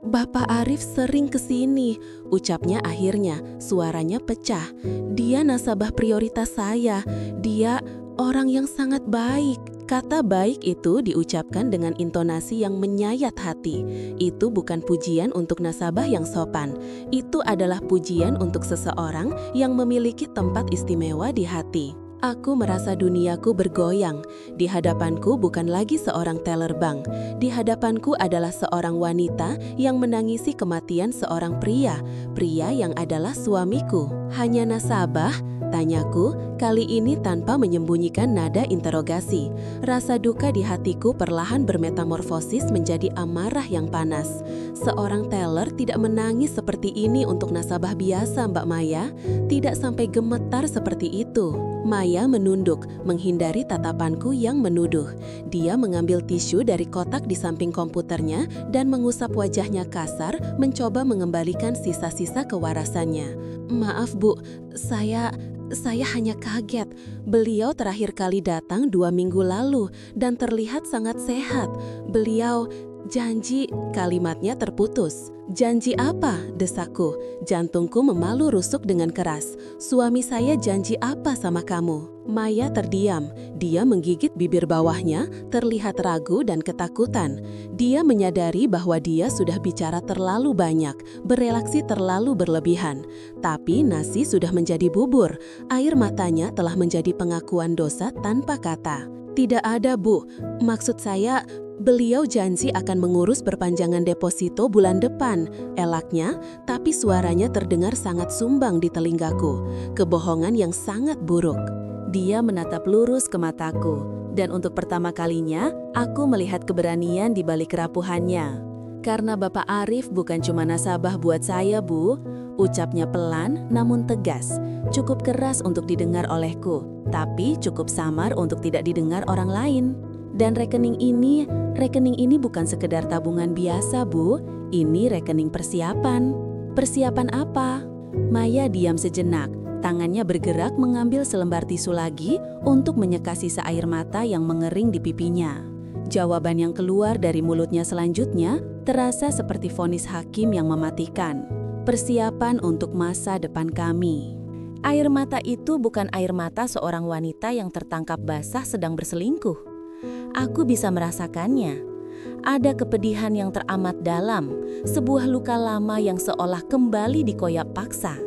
"Bapak Arif sering kesini," ucapnya akhirnya, suaranya pecah. "Dia nasabah prioritas saya. Dia orang yang sangat baik." Kata baik itu diucapkan dengan intonasi yang menyayat hati. Itu bukan pujian untuk nasabah yang sopan. Itu adalah pujian untuk seseorang yang memiliki tempat istimewa di hati. Aku merasa duniaku bergoyang. Di hadapanku bukan lagi seorang teller bank. Di hadapanku adalah seorang wanita yang menangisi kematian seorang pria. Pria yang adalah suamiku. "Hanya nasabah?" Bertanyaku, kali ini tanpa menyembunyikan nada interogasi. Rasa duka di hatiku perlahan bermetamorfosis menjadi amarah yang panas. Seorang teller tidak menangis seperti ini untuk nasabah biasa, Mbak Maya. Tidak sampai gemetar seperti itu. Maya menunduk, menghindari tatapanku yang menuduh. Dia mengambil tisu dari kotak di samping komputernya dan mengusap wajahnya kasar, mencoba mengembalikan sisa-sisa kewarasannya. Maaf, Bu, saya hanya kaget. Beliau terakhir kali datang 2 minggu lalu dan terlihat sangat sehat. Beliau janji, kalimatnya terputus. Janji apa? Desakku. Jantungku memalu rusuk dengan keras. Suami saya janji apa sama kamu? Maya terdiam. Dia menggigit bibir bawahnya, terlihat ragu dan ketakutan. Dia menyadari bahwa dia sudah bicara terlalu banyak, bereaksi terlalu berlebihan. Tapi nasi sudah menjadi bubur. Air matanya telah menjadi pengakuan dosa tanpa kata. Tidak ada, Bu. Maksud saya, beliau janji akan mengurus perpanjangan deposito bulan depan, elaknya, tapi suaranya terdengar sangat sumbang di telingaku. Kebohongan yang sangat buruk. Dia menatap lurus ke mataku, dan untuk pertama kalinya, aku melihat keberanian di balik kerapuhannya. Karena Bapak Arif bukan cuma nasabah buat saya, Bu. Ucapnya pelan namun tegas, cukup keras untuk didengar olehku, tapi cukup samar untuk tidak didengar orang lain. Dan rekening ini bukan sekedar tabungan biasa, Bu. Ini rekening persiapan. Persiapan apa? Maya diam sejenak. Tangannya bergerak mengambil selembar tisu lagi untuk menyeka sisa air mata yang mengering di pipinya. Jawaban yang keluar dari mulutnya selanjutnya terasa seperti vonis hakim yang mematikan. Persiapan untuk masa depan kami. Air mata itu bukan air mata seorang wanita yang tertangkap basah sedang berselingkuh. Aku bisa merasakannya. Ada kepedihan yang teramat dalam, sebuah luka lama yang seolah kembali dikoyak paksa.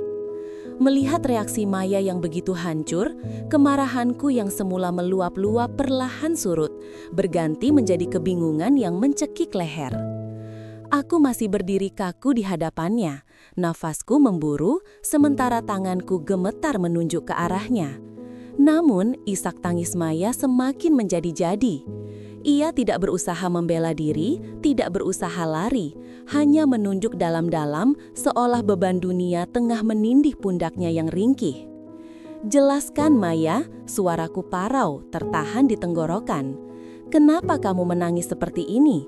Melihat reaksi Maya yang begitu hancur, kemarahanku yang semula meluap-luap perlahan surut, berganti menjadi kebingungan yang mencekik leher. Aku masih berdiri kaku di hadapannya, nafasku memburu, sementara tanganku gemetar menunjuk ke arahnya. Namun, isak tangis Maya semakin menjadi-jadi. Ia tidak berusaha membela diri, tidak berusaha lari, hanya menunjuk dalam-dalam seolah beban dunia tengah menindih pundaknya yang ringkih. Jelaskan, Maya, suaraku parau, tertahan di tenggorokan. Kenapa kamu menangis seperti ini?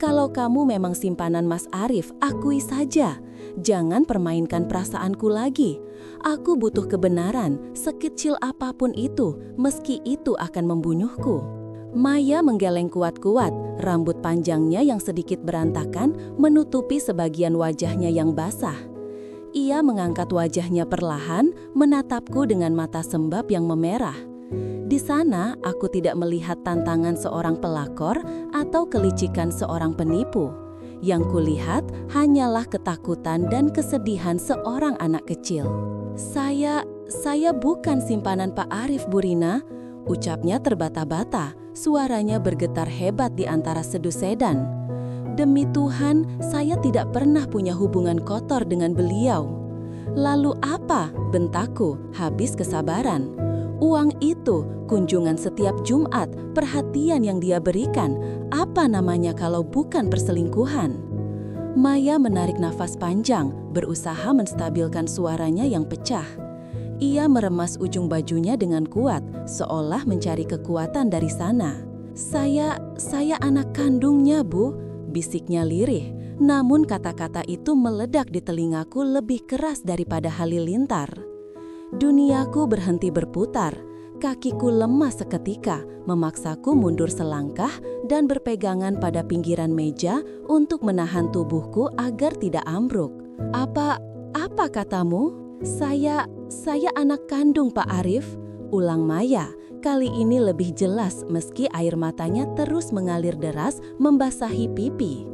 Kalau kamu memang simpanan Mas Arif, akui saja. Jangan permainkan perasaanku lagi. Aku butuh kebenaran, sekecil apapun itu, meski itu akan membunuhku. Maya menggeleng kuat-kuat, rambut panjangnya yang sedikit berantakan menutupi sebagian wajahnya yang basah. Ia mengangkat wajahnya perlahan, menatapku dengan mata sembab yang memerah. Di sana, aku tidak melihat tantangan seorang pelakor atau kelicikan seorang penipu. Yang kulihat hanyalah ketakutan dan kesedihan seorang anak kecil. Saya bukan simpanan Pak Arif, Bu Rina. Ucapnya terbata-bata, suaranya bergetar hebat di antara sedu sedan. Demi Tuhan, saya tidak pernah punya hubungan kotor dengan beliau. Lalu apa? Bentakku, habis kesabaran. Uang itu, kunjungan setiap Jumat, perhatian yang dia berikan, apa namanya kalau bukan perselingkuhan? Maya menarik nafas panjang, berusaha menstabilkan suaranya yang pecah. Ia meremas ujung bajunya dengan kuat, seolah mencari kekuatan dari sana. Saya anak kandungnya, Bu, bisiknya lirih. Namun kata-kata itu meledak di telingaku lebih keras daripada halilintar. Duniaku berhenti berputar, kakiku lemas seketika, memaksaku mundur selangkah dan berpegangan pada pinggiran meja untuk menahan tubuhku agar tidak ambruk. Apa katamu? Saya anak kandung Pak Arif, ulang Maya. Kali ini lebih jelas meski air matanya terus mengalir deras membasahi pipi.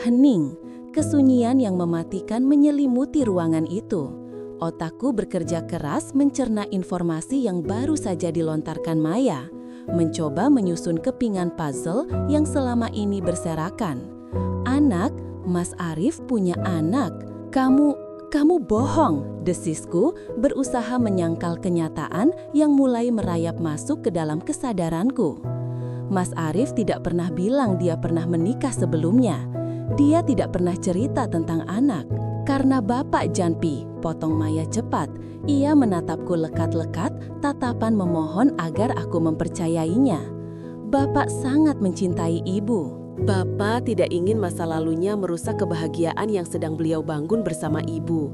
Hening, kesunyian yang mematikan menyelimuti ruangan itu. Otakku bekerja keras mencerna informasi yang baru saja dilontarkan Maya, mencoba menyusun kepingan puzzle yang selama ini berserakan. Anak, Mas Arif punya anak. Kamu bohong, desisku berusaha menyangkal kenyataan yang mulai merayap masuk ke dalam kesadaranku. Mas Arif tidak pernah bilang dia pernah menikah sebelumnya. Dia tidak pernah cerita tentang anak. Karena Bapak Janpi, potong Maya cepat. Ia menatapku lekat-lekat, tatapan memohon agar aku mempercayainya. Bapak sangat mencintai ibu. Bapak tidak ingin masa lalunya merusak kebahagiaan yang sedang beliau bangun bersama ibu.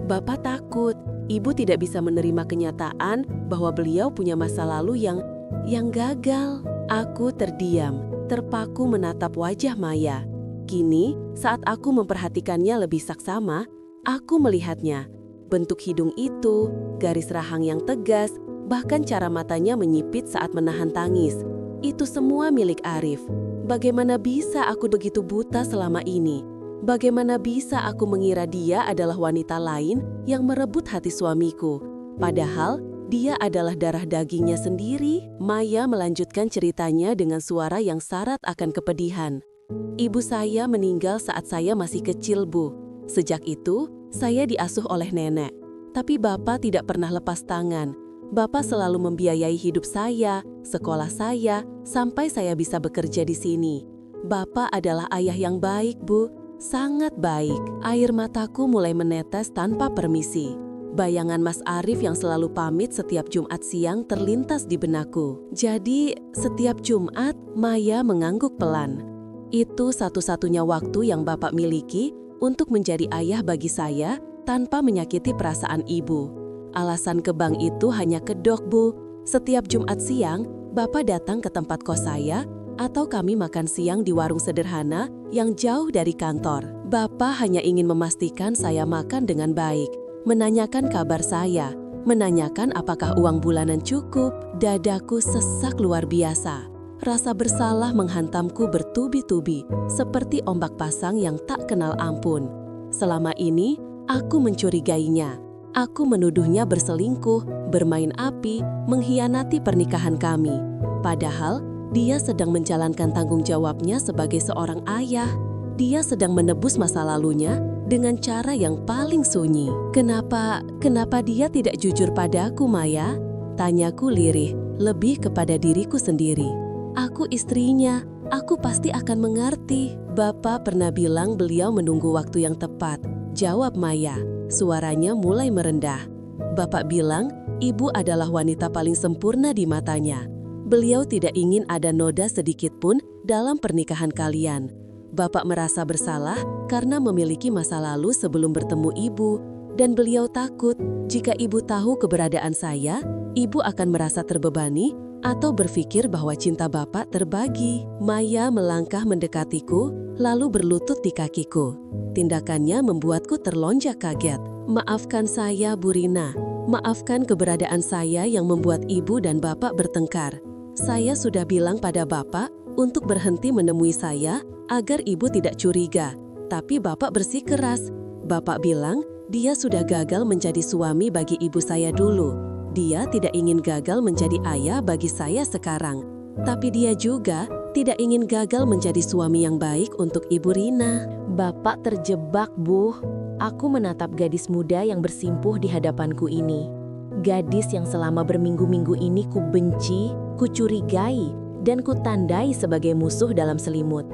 Bapak takut ibu tidak bisa menerima kenyataan bahwa beliau punya masa lalu yang gagal. Aku terdiam, terpaku menatap wajah Maya. Kini, saat aku memperhatikannya lebih saksama, aku melihatnya. Bentuk hidung itu, garis rahang yang tegas, bahkan cara matanya menyipit saat menahan tangis. Itu semua milik Arif. Bagaimana bisa aku begitu buta selama ini? Bagaimana bisa aku mengira dia adalah wanita lain yang merebut hati suamiku? Padahal, dia adalah darah dagingnya sendiri. Maya melanjutkan ceritanya dengan suara yang syarat akan kepedihan. Ibu saya meninggal saat saya masih kecil, Bu. Sejak itu, saya diasuh oleh nenek. Tapi Bapak tidak pernah lepas tangan. Bapak selalu membiayai hidup saya, sekolah saya, sampai saya bisa bekerja di sini. Bapak adalah ayah yang baik, Bu. Sangat baik. Air mataku mulai menetes tanpa permisi. Bayangan Mas Arif yang selalu pamit setiap Jumat siang terlintas di benakku. Jadi, setiap Jumat, Maya mengangguk pelan. Itu satu-satunya waktu yang Bapak miliki untuk menjadi ayah bagi saya tanpa menyakiti perasaan ibu. Alasan ke bank itu hanya kedok, Bu. Setiap Jumat siang, Bapak datang ke tempat kos saya atau kami makan siang di warung sederhana yang jauh dari kantor. Bapak hanya ingin memastikan saya makan dengan baik. Menanyakan kabar saya, menanyakan apakah uang bulanan cukup. Dadaku sesak luar biasa. Rasa bersalah menghantamku bertubi-tubi, seperti ombak pasang yang tak kenal ampun. Selama ini, aku mencurigainya. Aku menuduhnya berselingkuh, bermain api, mengkhianati pernikahan kami. Padahal, dia sedang menjalankan tanggung jawabnya sebagai seorang ayah. Dia sedang menebus masa lalunya dengan cara yang paling sunyi. Kenapa dia tidak jujur padaku, Maya? Tanyaku lirih, lebih kepada diriku sendiri. Aku istrinya, aku pasti akan mengerti. Bapak pernah bilang beliau menunggu waktu yang tepat. Jawab Maya, suaranya mulai merendah. Bapak bilang, ibu adalah wanita paling sempurna di matanya. Beliau tidak ingin ada noda sedikit pun dalam pernikahan kalian. Bapak merasa bersalah karena memiliki masa lalu sebelum bertemu ibu, dan beliau takut jika ibu tahu keberadaan saya, ibu akan merasa terbebani atau berpikir bahwa cinta Bapak terbagi. Maya melangkah mendekatiku, lalu berlutut di kakiku. Tindakannya membuatku terlonjak kaget. Maafkan saya, Bu Rina. Maafkan keberadaan saya yang membuat ibu dan Bapak bertengkar. Saya sudah bilang pada Bapak untuk berhenti menemui saya agar ibu tidak curiga. Tapi Bapak bersikeras. Bapak bilang dia sudah gagal menjadi suami bagi ibu saya dulu. Dia tidak ingin gagal menjadi ayah bagi saya sekarang. Tapi dia juga tidak ingin gagal menjadi suami yang baik untuk Ibu Rina. Bapak terjebak, Bu. Aku menatap gadis muda yang bersimpuh di hadapanku ini. Gadis yang selama berminggu-minggu ini ku benci, ku curigai, dan ku tandai sebagai musuh dalam selimut.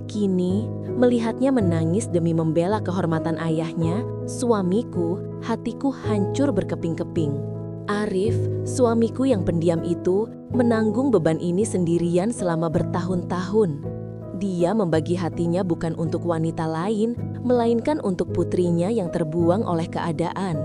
Kini, melihatnya menangis demi membela kehormatan ayahnya, suamiku, hatiku hancur berkeping-keping. Arif, suamiku yang pendiam itu, menanggung beban ini sendirian selama bertahun-tahun. Dia membagi hatinya bukan untuk wanita lain, melainkan untuk putrinya yang terbuang oleh keadaan.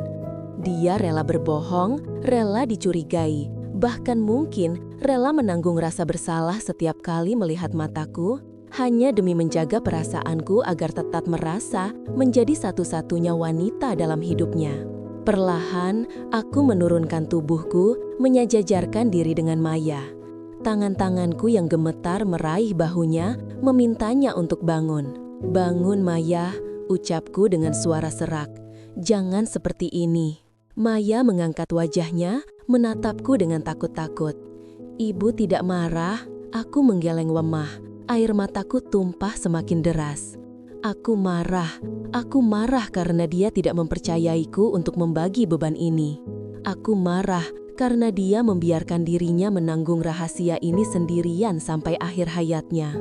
Dia rela berbohong, rela dicurigai, bahkan mungkin rela menanggung rasa bersalah setiap kali melihat mataku, hanya demi menjaga perasaanku agar tetap merasa menjadi satu-satunya wanita dalam hidupnya. Perlahan, aku menurunkan tubuhku, menyejajarkan diri dengan Maya. Tangan-tanganku yang gemetar meraih bahunya, memintanya untuk bangun. "Bangun, Maya," ucapku dengan suara serak. "Jangan seperti ini." Maya mengangkat wajahnya, menatapku dengan takut-takut. "Ibu tidak marah?" Aku menggeleng lemah. Air mataku tumpah semakin deras. Aku marah karena dia tidak mempercayaiku untuk membagi beban ini. Aku marah karena dia membiarkan dirinya menanggung rahasia ini sendirian sampai akhir hayatnya.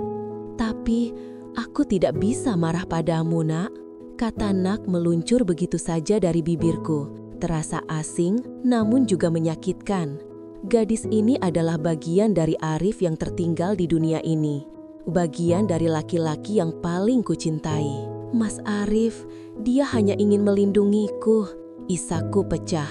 Tapi, aku tidak bisa marah padamu, Nak. Kata Nak meluncur begitu saja dari bibirku, terasa asing namun juga menyakitkan. Gadis ini adalah bagian dari Arif yang tertinggal di dunia ini. Bagian dari laki-laki yang paling kucintai. Mas Arif, dia hanya ingin melindungiku. Isaku pecah.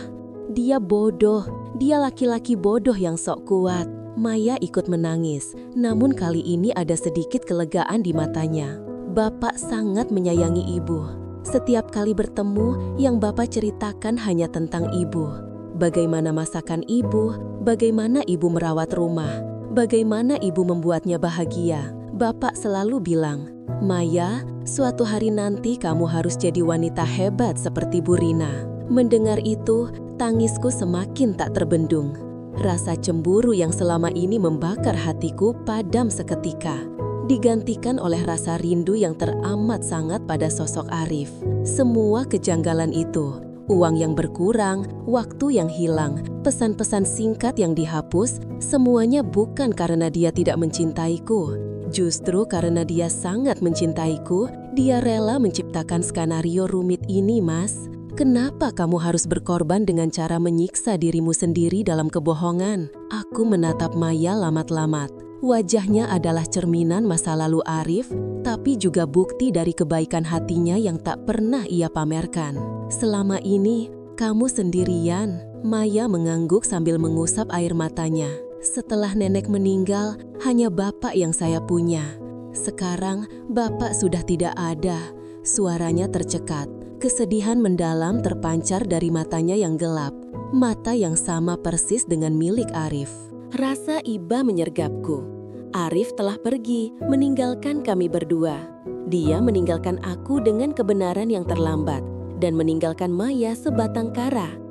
Dia bodoh, dia laki-laki bodoh yang sok kuat. Maya ikut menangis, namun kali ini ada sedikit kelegaan di matanya. Bapak sangat menyayangi ibu. Setiap kali bertemu, yang Bapak ceritakan hanya tentang ibu. Bagaimana masakan ibu, bagaimana ibu merawat rumah, bagaimana ibu membuatnya bahagia. Bapak selalu bilang, Maya, suatu hari nanti kamu harus jadi wanita hebat seperti Bu Rina. Mendengar itu, tangisku semakin tak terbendung. Rasa cemburu yang selama ini membakar hatiku padam seketika. Digantikan oleh rasa rindu yang teramat sangat pada sosok Arif. Semua kejanggalan itu, uang yang berkurang, waktu yang hilang, pesan-pesan singkat yang dihapus, semuanya bukan karena dia tidak mencintaiku. Justru karena dia sangat mencintaiku, dia rela menciptakan skenario rumit ini, Mas. Kenapa kamu harus berkorban dengan cara menyiksa dirimu sendiri dalam kebohongan? Aku menatap Maya lamat-lamat. Wajahnya adalah cerminan masa lalu Arif, tapi juga bukti dari kebaikan hatinya yang tak pernah ia pamerkan. Selama ini, kamu sendirian. Maya mengangguk sambil mengusap air matanya. Setelah nenek meninggal, hanya Bapak yang saya punya. Sekarang, Bapak sudah tidak ada. Suaranya tercekat. Kesedihan mendalam terpancar dari matanya yang gelap, mata yang sama persis dengan milik Arif. Rasa iba menyergapku. Arif telah pergi, meninggalkan kami berdua. Dia meninggalkan aku dengan kebenaran yang terlambat, dan meninggalkan Maya sebatang kara.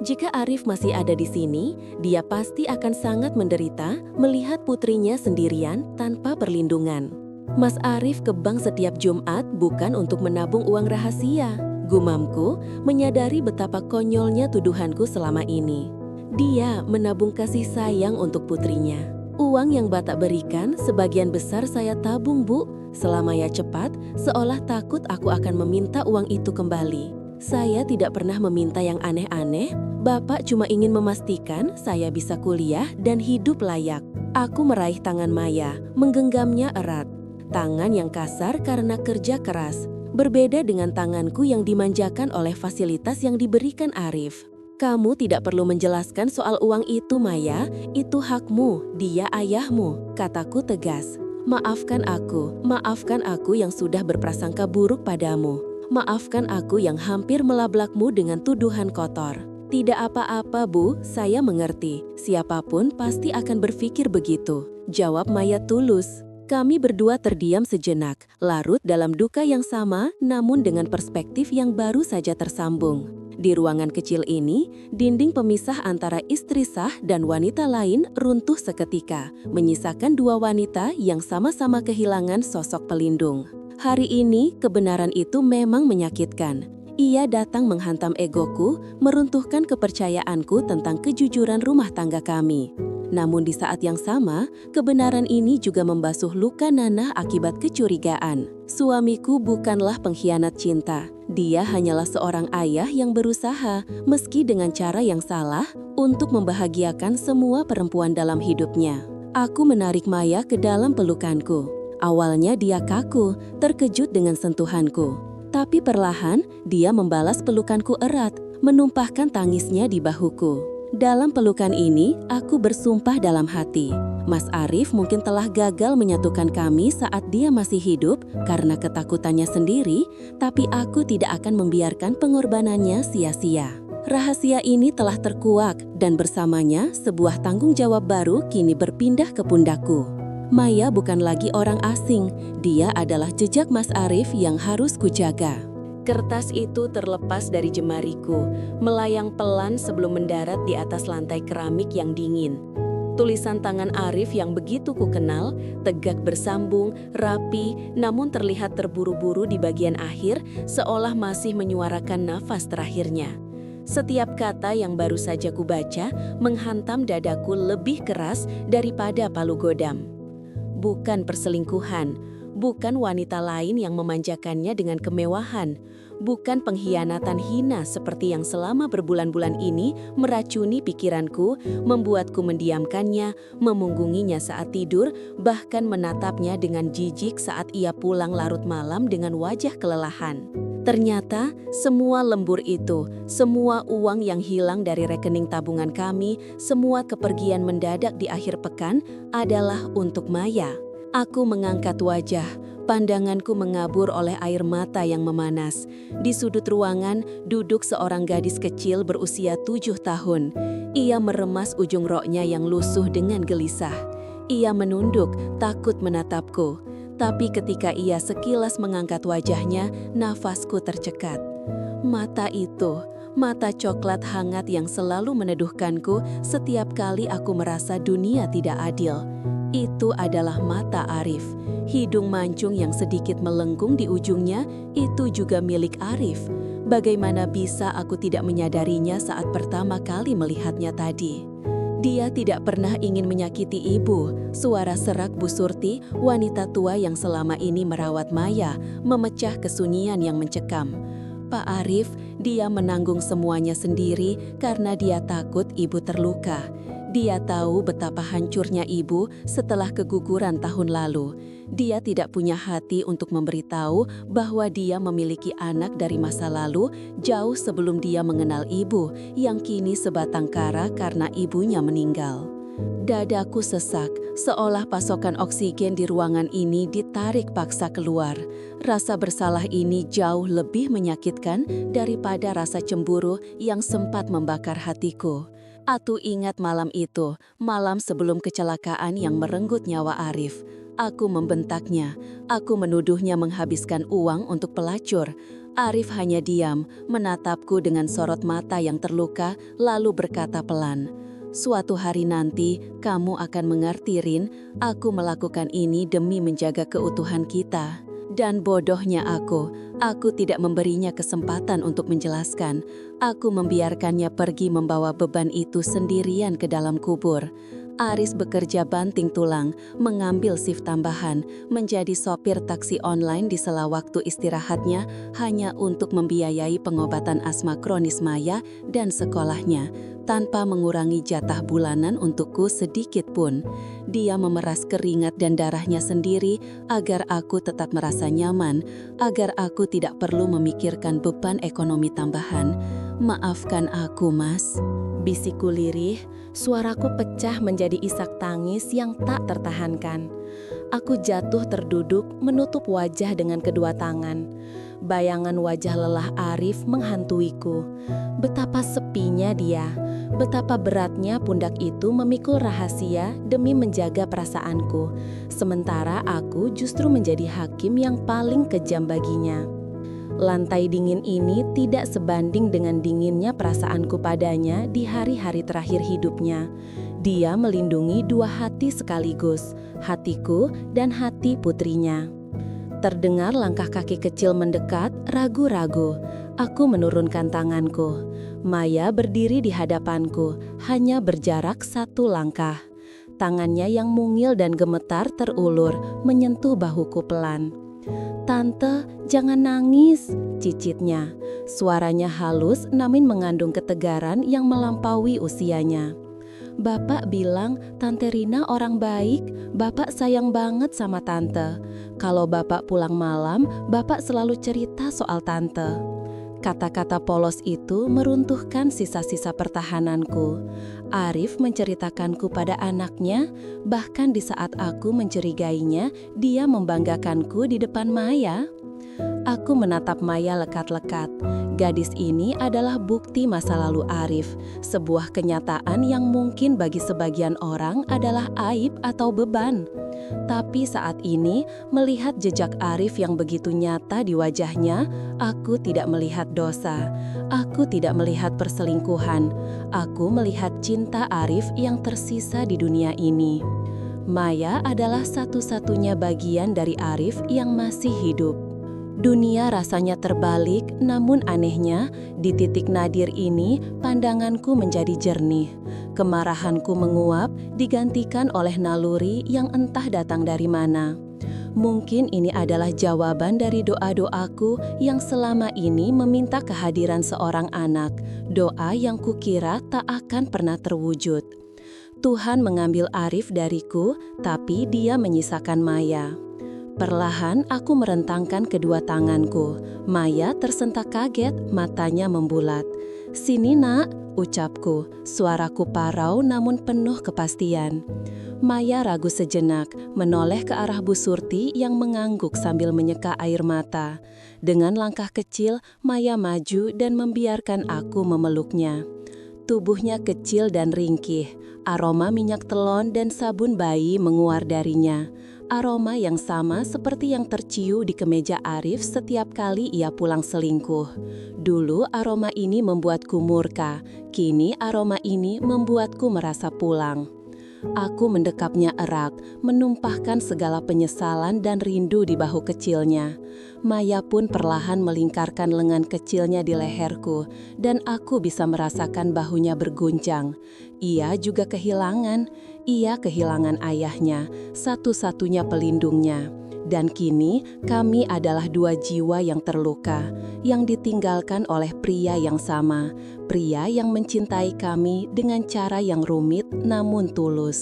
Jika Arif masih ada di sini, dia pasti akan sangat menderita melihat putrinya sendirian tanpa perlindungan. Mas Arif ke bank setiap Jumat bukan untuk menabung uang rahasia. Gumamku menyadari betapa konyolnya tuduhanku selama ini. Dia menabung kasih sayang untuk putrinya. Uang yang Batak berikan sebagian besar saya tabung, Bu. Selama ya cepat, seolah takut aku akan meminta uang itu kembali. Saya tidak pernah meminta yang aneh-aneh. Bapak cuma ingin memastikan saya bisa kuliah dan hidup layak. Aku meraih tangan Maya, menggenggamnya erat. Tangan yang kasar karena kerja keras. Berbeda dengan tanganku yang dimanjakan oleh fasilitas yang diberikan Arif. Kamu tidak perlu menjelaskan soal uang itu, Maya. Itu hakmu, dia ayahmu, kataku tegas. Maafkan aku yang sudah berprasangka buruk padamu. Maafkan aku yang hampir melablakmu dengan tuduhan kotor. Tidak apa-apa, Bu, saya mengerti. Siapapun pasti akan berpikir begitu. Jawab Maya tulus. Kami berdua terdiam sejenak, larut dalam duka yang sama, namun dengan perspektif yang baru saja tersambung. Di ruangan kecil ini, dinding pemisah antara istri sah dan wanita lain runtuh seketika, menyisakan dua wanita yang sama-sama kehilangan sosok pelindung. Hari ini, kebenaran itu memang menyakitkan. Ia datang menghantam egoku, meruntuhkan kepercayaanku tentang kejujuran rumah tangga kami. Namun di saat yang sama, kebenaran ini juga membasuh luka nanah akibat kecurigaan. Suamiku bukanlah pengkhianat cinta. Dia hanyalah seorang ayah yang berusaha, meski dengan cara yang salah, untuk membahagiakan semua perempuan dalam hidupnya. Aku menarik Maya ke dalam pelukanku. Awalnya dia kaku, terkejut dengan sentuhanku. Tapi perlahan, dia membalas pelukanku erat, menumpahkan tangisnya di bahuku. Dalam pelukan ini, aku bersumpah dalam hati. Mas Arif mungkin telah gagal menyatukan kami saat dia masih hidup karena ketakutannya sendiri, tapi aku tidak akan membiarkan pengorbanannya sia-sia. Rahasia ini telah terkuak dan bersamanya sebuah tanggung jawab baru kini berpindah ke pundakku. Maya bukan lagi orang asing, dia adalah jejak Mas Arif yang harus kujaga. Kertas itu terlepas dari jemariku, melayang pelan sebelum mendarat di atas lantai keramik yang dingin. Tulisan tangan Arif yang begitu kukenal, tegak bersambung, rapi, namun terlihat terburu-buru di bagian akhir, seolah masih menyuarakan nafas terakhirnya. Setiap kata yang baru saja kubaca menghantam dadaku lebih keras daripada palu godam. Bukan perselingkuhan, bukan wanita lain yang memanjakannya dengan kemewahan, bukan pengkhianatan hina seperti yang selama berbulan-bulan ini meracuni pikiranku, membuatku mendiamkannya, memunggunginya saat tidur, bahkan menatapnya dengan jijik saat ia pulang larut malam dengan wajah kelelahan. Ternyata semua lembur itu, semua uang yang hilang dari rekening tabungan kami, semua kepergian mendadak di akhir pekan adalah untuk Maya. Aku mengangkat wajah, pandanganku mengabur oleh air mata yang memanas. Di sudut ruangan duduk seorang gadis kecil berusia 7 tahun. Ia meremas ujung roknya yang lusuh dengan gelisah. Ia menunduk, takut menatapku. Tapi ketika ia sekilas mengangkat wajahnya, nafasku tercekat. Mata itu, mata coklat hangat yang selalu meneduhkanku setiap kali aku merasa dunia tidak adil. Itu adalah mata Arif. Hidung mancung yang sedikit melengkung di ujungnya, itu juga milik Arif. Bagaimana bisa aku tidak menyadarinya saat pertama kali melihatnya tadi? Dia tidak pernah ingin menyakiti ibu. Suara serak Bu Surti, wanita tua yang selama ini merawat Maya, memecah kesunyian yang mencekam. Pak Arif, dia menanggung semuanya sendiri karena dia takut ibu terluka. Dia tahu betapa hancurnya ibu setelah keguguran tahun lalu. Dia tidak punya hati untuk memberitahu bahwa dia memiliki anak dari masa lalu jauh sebelum dia mengenal ibu yang kini sebatang kara karena ibunya meninggal. Dadaku sesak, seolah pasokan oksigen di ruangan ini ditarik paksa keluar. Rasa bersalah ini jauh lebih menyakitkan daripada rasa cemburu yang sempat membakar hatiku. Aku ingat malam itu, malam sebelum kecelakaan yang merenggut nyawa Arif. Aku membentaknya, aku menuduhnya menghabiskan uang untuk pelacur. Arif hanya diam, menatapku dengan sorot mata yang terluka, lalu berkata pelan, "Suatu hari nanti, kamu akan mengerti, Rin, aku melakukan ini demi menjaga keutuhan kita." Dan bodohnya aku tidak memberinya kesempatan untuk menjelaskan. Aku membiarkannya pergi membawa beban itu sendirian ke dalam kubur. Aris bekerja banting tulang, mengambil shift tambahan, menjadi sopir taksi online di sela waktu istirahatnya hanya untuk membiayai pengobatan asma kronis Maya dan sekolahnya, tanpa mengurangi jatah bulanan untukku sedikit pun. Dia memeras keringat dan darahnya sendiri agar aku tetap merasa nyaman, agar aku tidak perlu memikirkan beban ekonomi tambahan. "Maafkan aku, Mas," bisikku lirih. Suaraku pecah menjadi isak tangis yang tak tertahankan. Aku jatuh terduduk, menutup wajah dengan kedua tangan. Bayangan wajah lelah Arif menghantuiku. Betapa sepinya dia, betapa beratnya pundak itu memikul rahasia demi menjaga perasaanku. Sementara aku justru menjadi hakim yang paling kejam baginya. Lantai dingin ini tidak sebanding dengan dinginnya perasaanku padanya di hari-hari terakhir hidupnya. Dia melindungi dua hati sekaligus, hatiku dan hati putrinya. Terdengar langkah kaki kecil mendekat, ragu-ragu. Aku menurunkan tanganku. Maya berdiri di hadapanku, hanya berjarak 1 langkah. Tangannya yang mungil dan gemetar terulur, menyentuh bahuku pelan. "Tante, jangan nangis," cicitnya. Suaranya halus namun mengandung ketegaran yang melampaui usianya. "Bapak bilang Tante Rina orang baik, Bapak sayang banget sama Tante. Kalau Bapak pulang malam, Bapak selalu cerita soal Tante." Kata-kata polos itu meruntuhkan sisa-sisa pertahananku. Arif menceritakanku pada anaknya, bahkan di saat aku mencurigainya, dia membanggakanku di depan Maya. Aku Aku menatap Maya lekat-lekat. Gadis ini adalah bukti masa lalu Arif, sebuah kenyataan yang mungkin bagi sebagian orang adalah aib atau beban. Tapi saat ini, melihat jejak Arif yang begitu nyata di wajahnya, aku tidak melihat dosa. Aku tidak melihat perselingkuhan. Aku melihat cinta Arif yang tersisa di dunia ini. Maya adalah satu-satunya bagian dari Arif yang masih hidup. Dunia rasanya terbalik, namun anehnya, di titik nadir ini, pandanganku menjadi jernih. Kemarahanku menguap, digantikan oleh naluri yang entah datang dari mana. Mungkin ini adalah jawaban dari doa-doaku yang selama ini meminta kehadiran seorang anak, doa yang kukira tak akan pernah terwujud. Tuhan mengambil Arif dariku, tapi Dia menyisakan Maya. Perlahan aku merentangkan kedua tanganku. Maya tersentak kaget, matanya membulat. "Sini nak," ucapku, suaraku parau namun penuh kepastian. Maya ragu sejenak, menoleh ke arah Bu Surti yang mengangguk sambil menyeka air mata. Dengan langkah kecil, Maya maju dan membiarkan aku memeluknya. Tubuhnya kecil dan ringkih, aroma minyak telon dan sabun bayi menguar darinya. Aroma yang sama seperti yang tercium di kemeja Arif setiap kali ia pulang selingkuh. Dulu aroma ini membuatku murka, kini aroma ini membuatku merasa pulang. Aku mendekapnya erat, menumpahkan segala penyesalan dan rindu di bahu kecilnya. Maya pun perlahan melingkarkan lengan kecilnya di leherku, dan aku bisa merasakan bahunya berguncang. Ia juga kehilangan. Ia kehilangan ayahnya, satu-satunya pelindungnya. Dan kini kami adalah dua jiwa yang terluka, yang ditinggalkan oleh pria yang sama, pria yang mencintai kami dengan cara yang rumit namun tulus.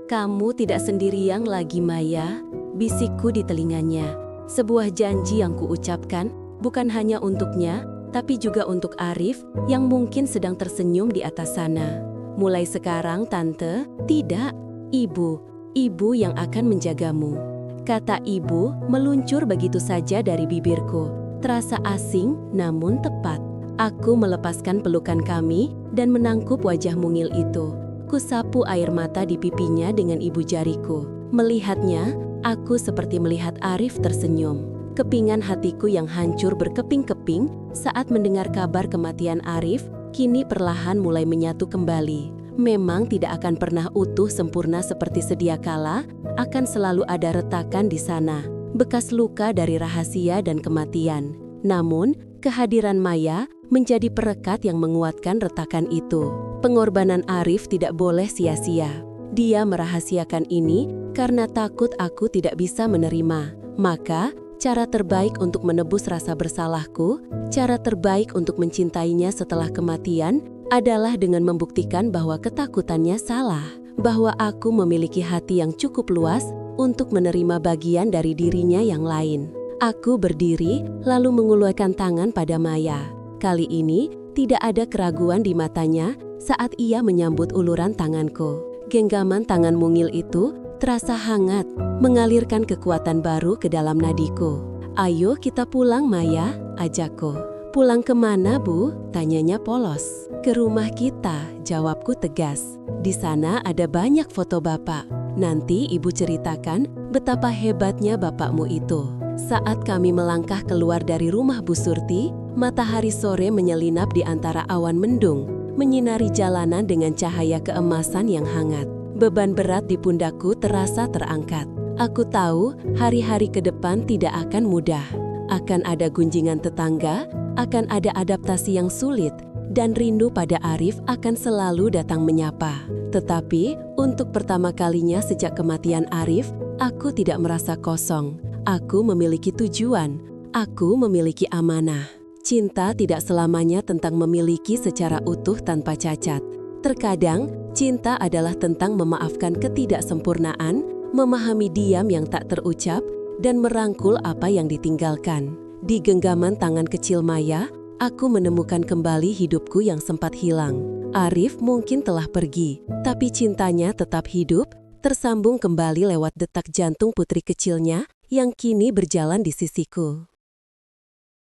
Kamu tidak sendirian lagi, Maya, bisikku di telinganya. Sebuah janji yang kuucapkan bukan hanya untuknya, tapi juga untuk Arif yang mungkin sedang tersenyum di atas sana. Mulai sekarang, Tante, tidak, Ibu yang akan menjagamu. Kata ibu meluncur begitu saja dari bibirku, terasa asing namun tepat. Aku melepaskan pelukan kami dan menangkup wajah mungil itu. Kusapu air mata di pipinya dengan ibu jariku. Melihatnya, aku seperti melihat Arif tersenyum. Kepingan hatiku yang hancur berkeping-keping saat mendengar kabar kematian Arif, kini perlahan mulai menyatu kembali. Memang tidak akan pernah utuh sempurna seperti sedia kala, akan selalu ada retakan di sana, bekas luka dari rahasia dan kematian. Namun, kehadiran Maya menjadi perekat yang menguatkan retakan itu. Pengorbanan Arif tidak boleh sia-sia. Dia merahasiakan ini karena takut aku tidak bisa menerima. Maka, cara terbaik untuk menebus rasa bersalahku, cara terbaik untuk mencintainya setelah kematian, adalah dengan membuktikan bahwa ketakutannya salah, bahwa aku memiliki hati yang cukup luas untuk menerima bagian dari dirinya yang lain. Aku berdiri, lalu mengulurkan tangan pada Maya. Kali ini, tidak ada keraguan di matanya saat ia menyambut uluran tanganku. Genggaman tangan mungil itu terasa hangat, mengalirkan kekuatan baru ke dalam nadiku. "Ayo kita pulang, Maya," ajakku. "Pulang kemana, Bu?" tanyanya polos. "Ke rumah kita," jawabku tegas. "Di sana ada banyak foto Bapak. Nanti Ibu ceritakan betapa hebatnya bapakmu itu." Saat kami melangkah keluar dari rumah Bu Surti, matahari sore menyelinap di antara awan mendung, menyinari jalanan dengan cahaya keemasan yang hangat. Beban berat di pundakku terasa terangkat. Aku tahu hari-hari ke depan tidak akan mudah. Akan ada gunjingan tetangga, akan ada adaptasi yang sulit, dan rindu pada Arif akan selalu datang menyapa. Tetapi, untuk pertama kalinya sejak kematian Arif, aku tidak merasa kosong. Aku memiliki tujuan, aku memiliki amanah. Cinta tidak selamanya tentang memiliki secara utuh tanpa cacat. Terkadang, cinta adalah tentang memaafkan ketidaksempurnaan, memahami diam yang tak terucap, dan merangkul apa yang ditinggalkan. Di genggaman tangan kecil Maya, aku menemukan kembali hidupku yang sempat hilang. Arif mungkin telah pergi, tapi cintanya tetap hidup, tersambung kembali lewat detak jantung putri kecilnya yang kini berjalan di sisiku.